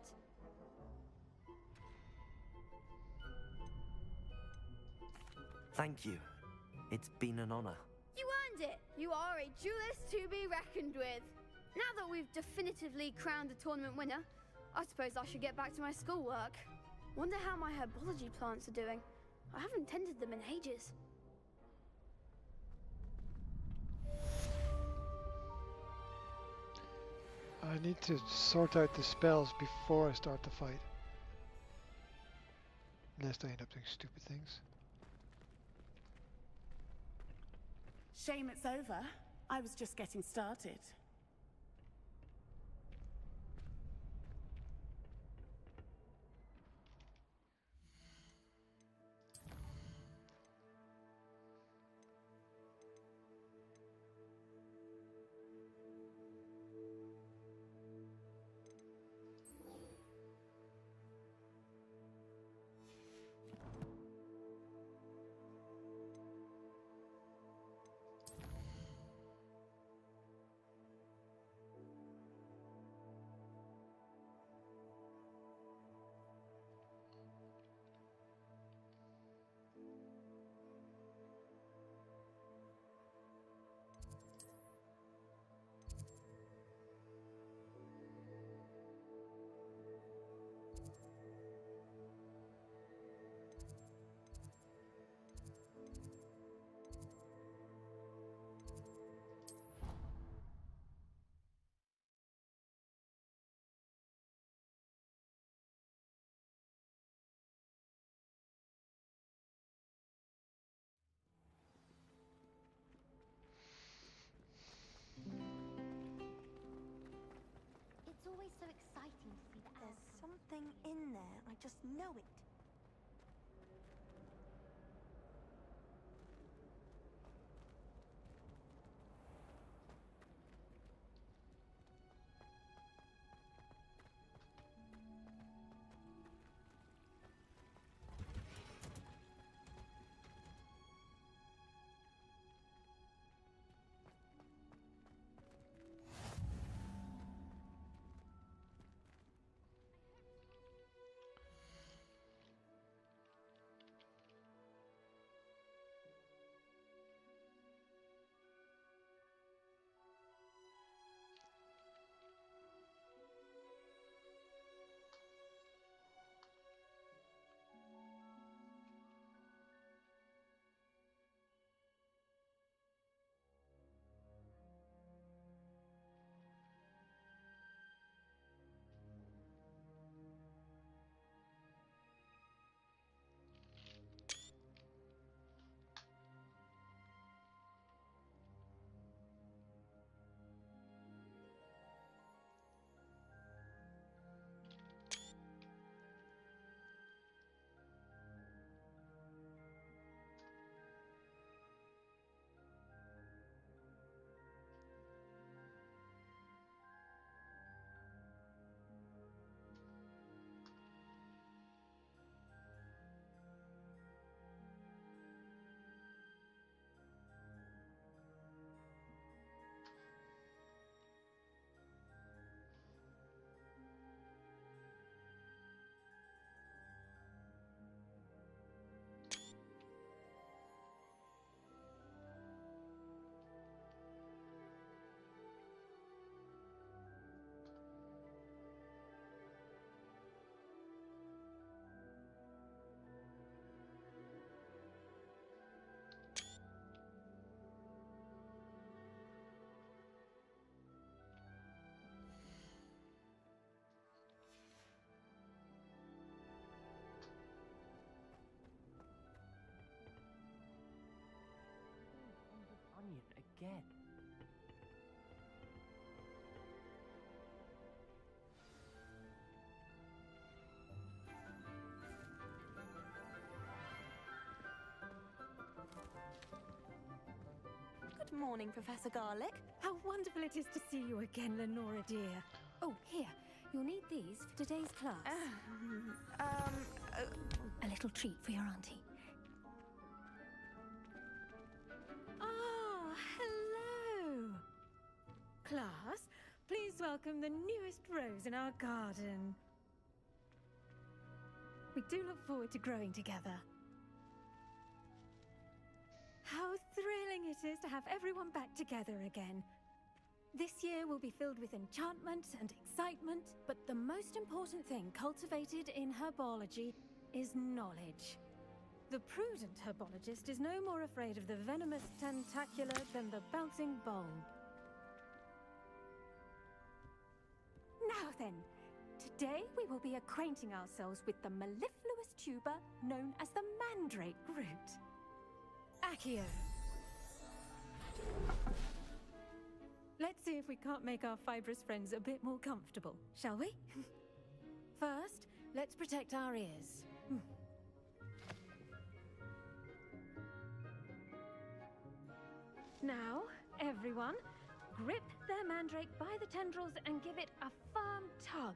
[SPEAKER 2] Thank you. It's been an honor.
[SPEAKER 12] You earned it! You are a duelist to be reckoned with. Now that we've definitively crowned the tournament winner, I suppose I should get back to my schoolwork. Wonder how my herbology plants are doing. I haven't tended them in ages.
[SPEAKER 1] I need to sort out the spells before I start the fight. Lest I end up doing stupid things.
[SPEAKER 13] Shame it's over. I was just getting started.
[SPEAKER 15] It's always so exciting to see the There's something in there. I just know it.
[SPEAKER 18] again.
[SPEAKER 15] Good morning, Professor Garlic.
[SPEAKER 19] How wonderful it is to see you again, Lenora dear. Oh, here. You'll need these for today's class. A little treat for your auntie. Ah, hello. Class, please welcome the newest rose in our garden. We do look forward to growing together. How thrilling it is to have everyone back together again. This year will be filled with enchantment and excitement, but the most important thing cultivated in herbology is knowledge. The prudent herbologist is no more afraid of the venomous tentacular than the bouncing bulb. Now then, today we will be acquainting ourselves with the mellifluous tuber known as the mandrake root. Accio. Let's see if we can't make our fibrous friends a bit more comfortable, shall we? First, let's protect our ears. Now, everyone, grip their mandrake by the tendrils and give it a firm tug.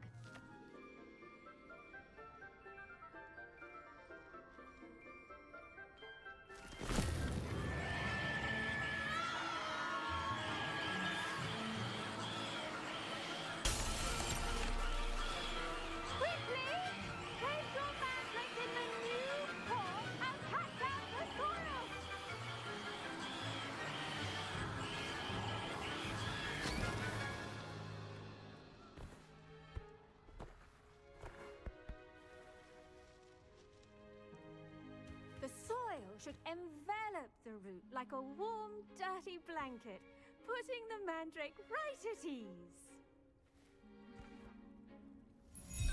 [SPEAKER 19] The soil should envelop the root like a warm, dirty blanket, putting the mandrake right at ease.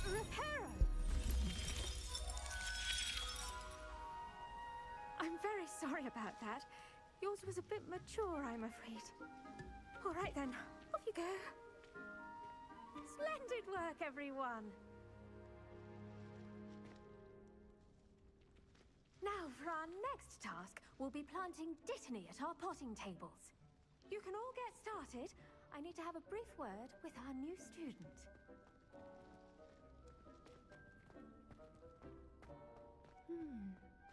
[SPEAKER 19] Reparo! I'm very sorry about that. Yours was a bit mature, I'm afraid. All right then, off you go. Splendid work, everyone! Now, for our next task, we'll be planting dittany at our potting tables. You can all get started. I need to have a brief word with our new student.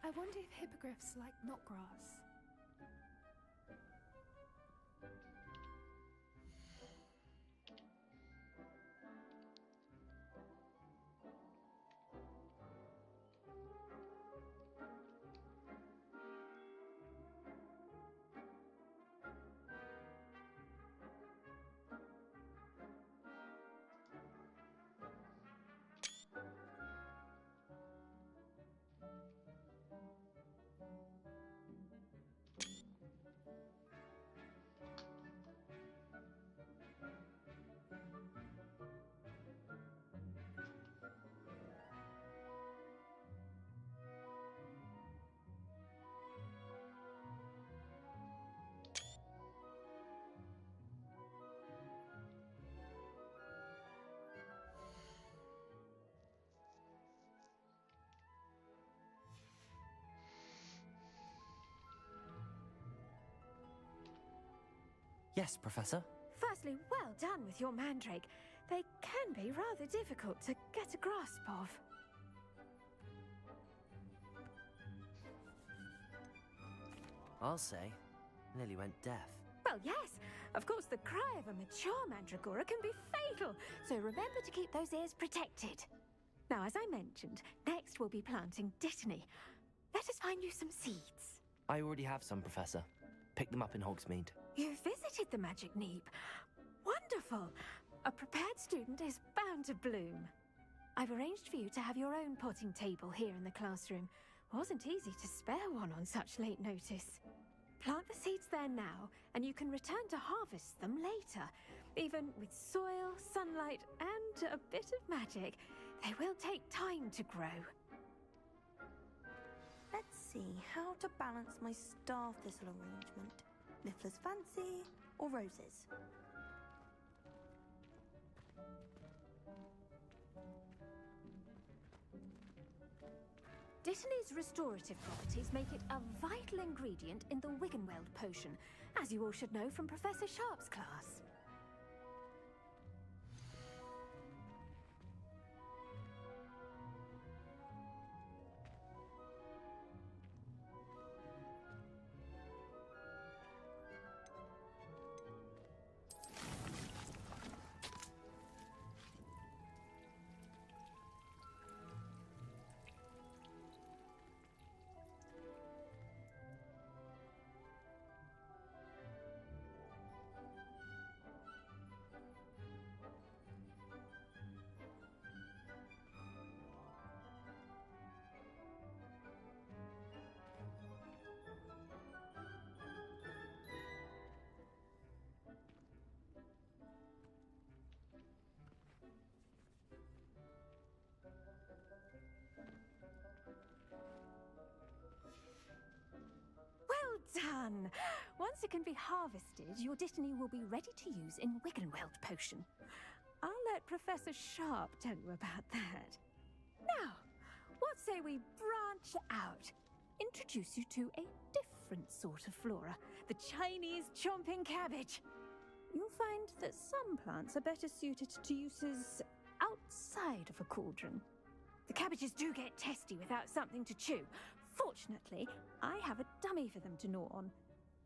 [SPEAKER 20] I wonder if hippogriffs like knotgrass.
[SPEAKER 2] Yes, Professor?
[SPEAKER 19] Firstly, well done with your mandrake. They can be rather difficult to get a grasp of.
[SPEAKER 2] I'll say. Nearly went deaf.
[SPEAKER 19] Well, yes. Of course, the cry of a mature mandragora can be fatal, so remember to keep those ears protected. Now, as I mentioned, next we'll be planting dittany. Let us find you some seeds.
[SPEAKER 2] I already have some, Professor. Picked them up in Hogsmeade.
[SPEAKER 19] You visited the Magic Neep. Wonderful. A prepared student is bound to bloom. I've arranged for you to have your own potting table here in the classroom. Wasn't easy to spare one on such late notice. Plant the seeds there now, and you can return to harvest them later. Even with soil, sunlight, and a bit of magic, they will take time to grow.
[SPEAKER 15] Let's see how to balance my star thistle arrangement. Liffler's fancy, or roses?
[SPEAKER 19] Dittany's restorative properties make it a vital ingredient in the Wiggenweld potion, as you all should know from Professor Sharp's class. Well done! Once it can be harvested, your Dittany will be ready to use in Wiggenweld potion. I'll let Professor Sharp tell you about that. Now, what say we branch out? Introduce you to a different sort of flora, the Chinese chomping cabbage. You'll find that some plants are better suited to uses outside of a cauldron. The cabbages do get testy without something to chew. Fortunately, I have a dummy for them to gnaw on.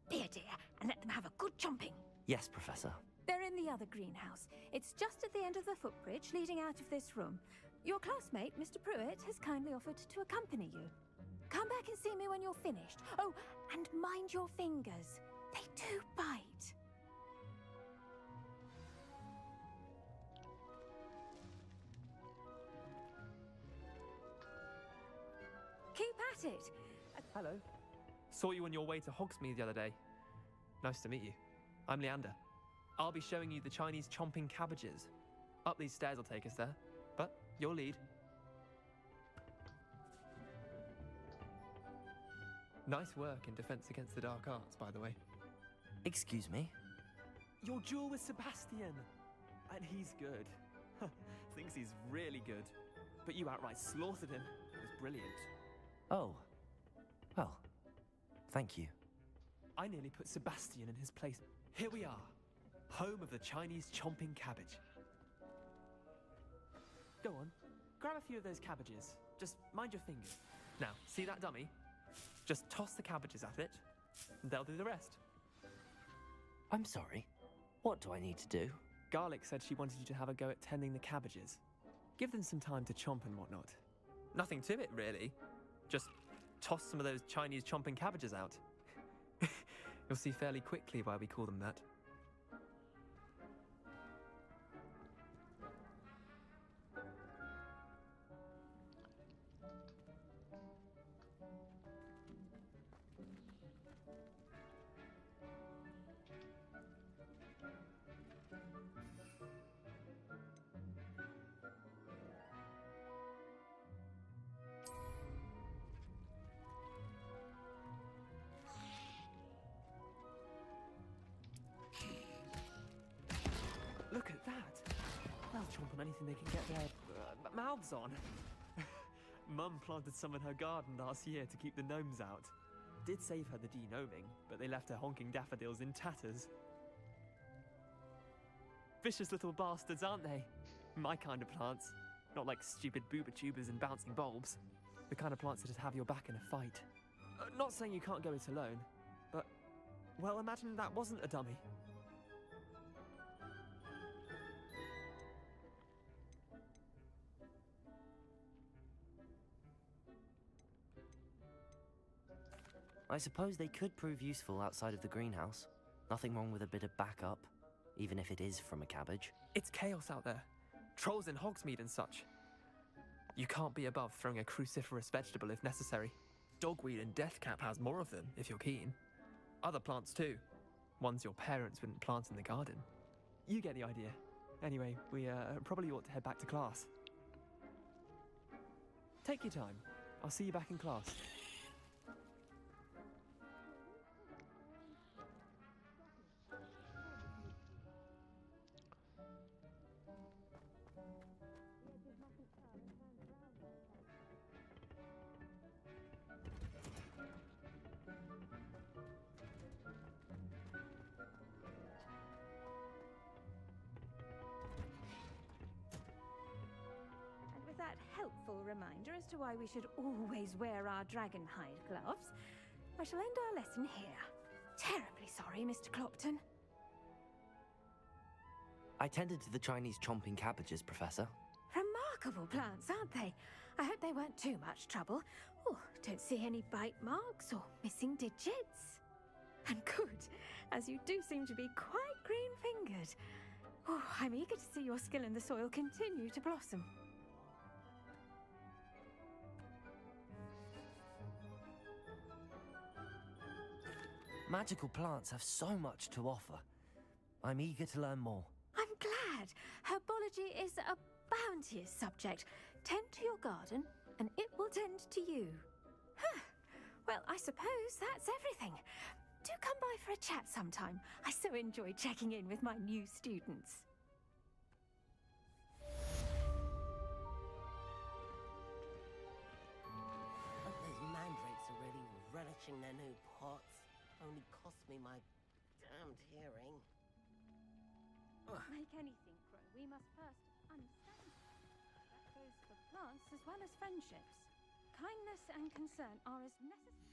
[SPEAKER 19] Be a dear and let them have a good chomping.
[SPEAKER 2] Yes, Professor.
[SPEAKER 19] They're in the other greenhouse. It's just at the end of the footbridge leading out of this room. Your classmate, Mr. Pruitt, has kindly offered to accompany you. Come back and see me when you're finished. Oh, and mind your fingers. They do bite. Keep at it.
[SPEAKER 18] Hello. Saw you on your way to Hogsmeade the other day. Nice to meet you. I'm Leander. I'll be showing you the Chinese chomping cabbages. Up these stairs will take us there, but your lead. Nice work in Defense Against the Dark Arts, by the way.
[SPEAKER 2] Excuse me?
[SPEAKER 18] Your duel with Sebastian! And he's good. Thinks he's really good. But you outright slaughtered him. It was brilliant.
[SPEAKER 2] Oh. Well, thank you.
[SPEAKER 18] I nearly put Sebastian in his place. Here we are. Home of the Chinese chomping cabbage. Go on. Grab a few of those cabbages. Just mind your fingers. Now, see that dummy? Just toss the cabbages at it, and they'll do the rest.
[SPEAKER 2] I'm sorry. What do I need to do?
[SPEAKER 18] Garlic said she wanted you to have a go at tending the cabbages. Give them some time to chomp and whatnot. Nothing to it, really. Just toss some of those Chinese chomping cabbages out. You'll see fairly quickly why we call them that. Look at that! They'll chomp on anything they can get their mouths on. Mum planted some in her garden last year to keep the gnomes out. Did save her the de-gnoming, but they left her honking daffodils in tatters. Vicious little bastards, aren't they? My kind of plants. Not like stupid booba tubers and bouncing bulbs. The kind of plants that'd have your back in a fight. Not saying you can't go it alone, but, well, imagine that wasn't a dummy.
[SPEAKER 2] I suppose they could prove useful outside of the greenhouse. Nothing wrong with a bit of backup, even if it is from a cabbage.
[SPEAKER 18] It's chaos out there. Trolls in Hogsmeade and such. You can't be above throwing a cruciferous vegetable if necessary. Dogweed and deathcap has more of them, if you're keen. Other plants too. Ones your parents wouldn't plant in the garden. You get the idea. Anyway, we probably ought to head back to class. Take your time. I'll see you back in class.
[SPEAKER 19] useful reminder as to why we should always wear our dragonhide gloves, I shall end our lesson here. Terribly sorry, Mr. Clopton.
[SPEAKER 2] I tended to the Chinese chomping cabbages, Professor.
[SPEAKER 19] Remarkable plants, aren't they? I hope they weren't too much trouble. Oh, don't see any bite marks or missing digits. And good, as you do seem to be quite green-fingered. Oh, I'm eager to see your skill in the soil continue to blossom.
[SPEAKER 2] Magical plants have so much to offer. I'm eager to learn more.
[SPEAKER 19] I'm glad. Herbology is a bounteous subject. Tend to your garden, and it will tend to you. Huh. Well, I suppose that's everything. Do come by for a chat sometime. I so enjoy checking in with my new students.
[SPEAKER 21] But those mandrakes are really relishing their new pots. Only cost me my damned hearing.
[SPEAKER 19] Make anything grow, we must first understand. That goes for plants as well as friendships. Kindness and concern are as necessary.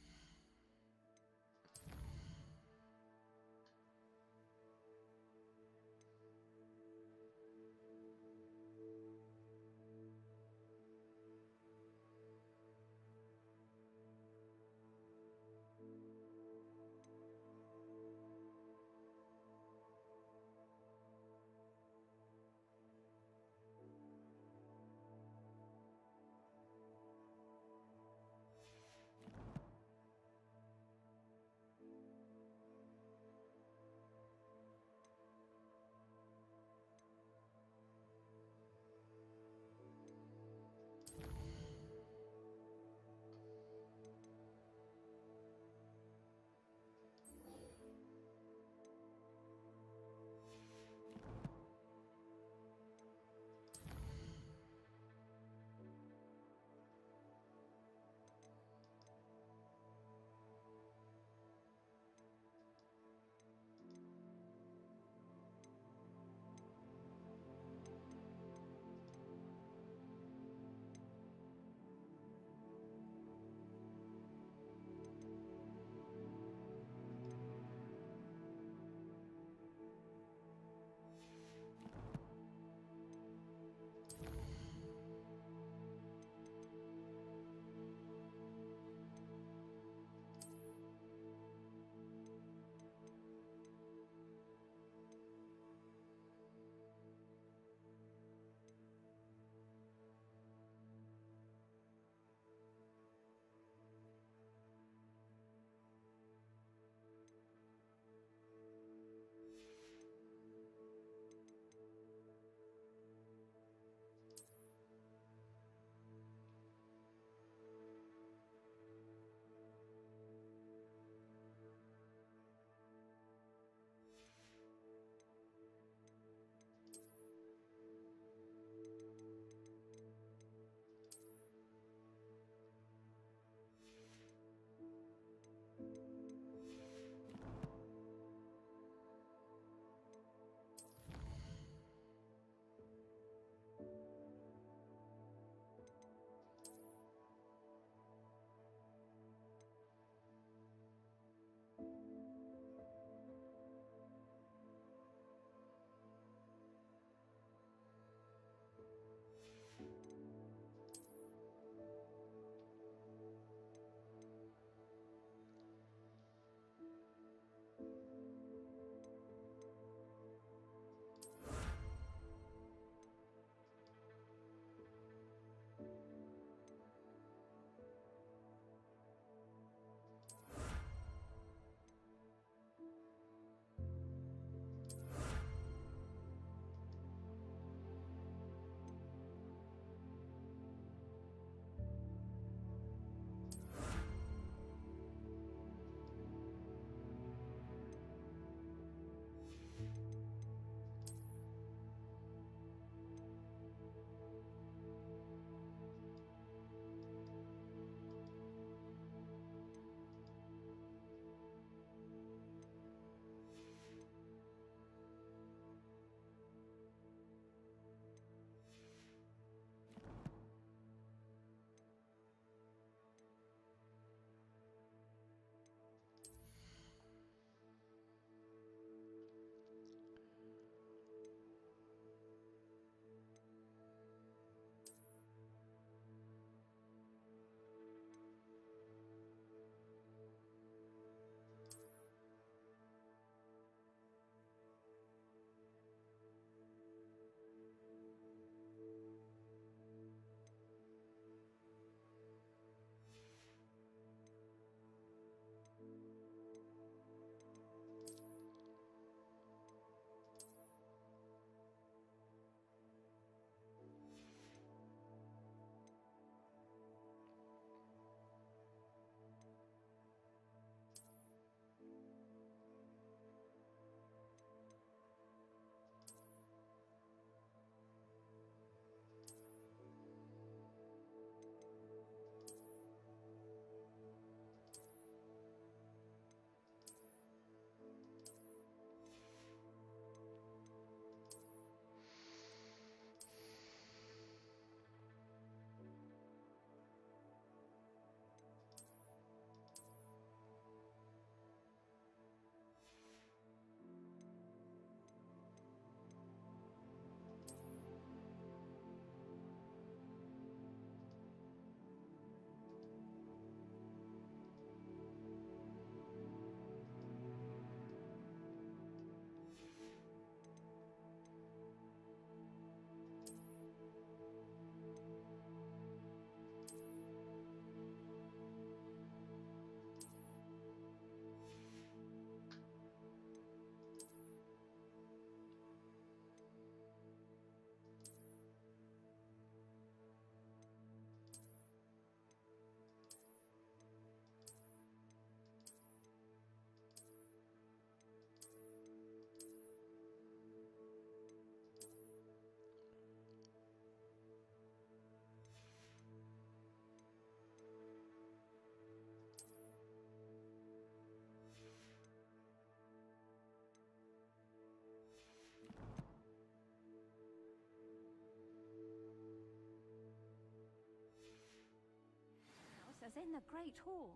[SPEAKER 15] in the Great Hall.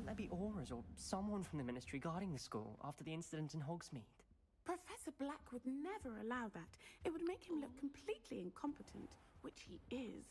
[SPEAKER 3] Shouldn't there be auras or someone from the Ministry guarding the school after the incident in Hogsmeade?
[SPEAKER 13] Professor Black would never allow that. It would make him look completely incompetent, which he is.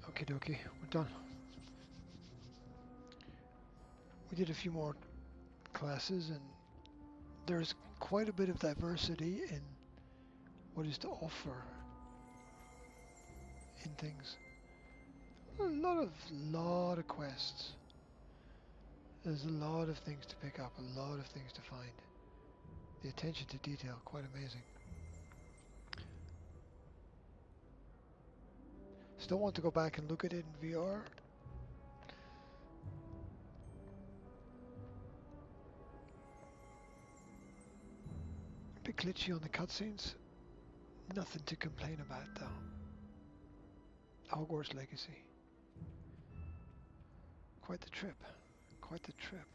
[SPEAKER 1] Okie dokie, we're done. We did a few more classes, and there's quite a bit of diversity in what is to offer in things. A lot of quests. There's a lot of things to pick up, a lot of things to find. The attention to detail, quite amazing. Still want to go back and look at it in VR. A bit glitchy on the cutscenes. Nothing to complain about though. Hogwarts Legacy. Quite the trip. Quite the trip.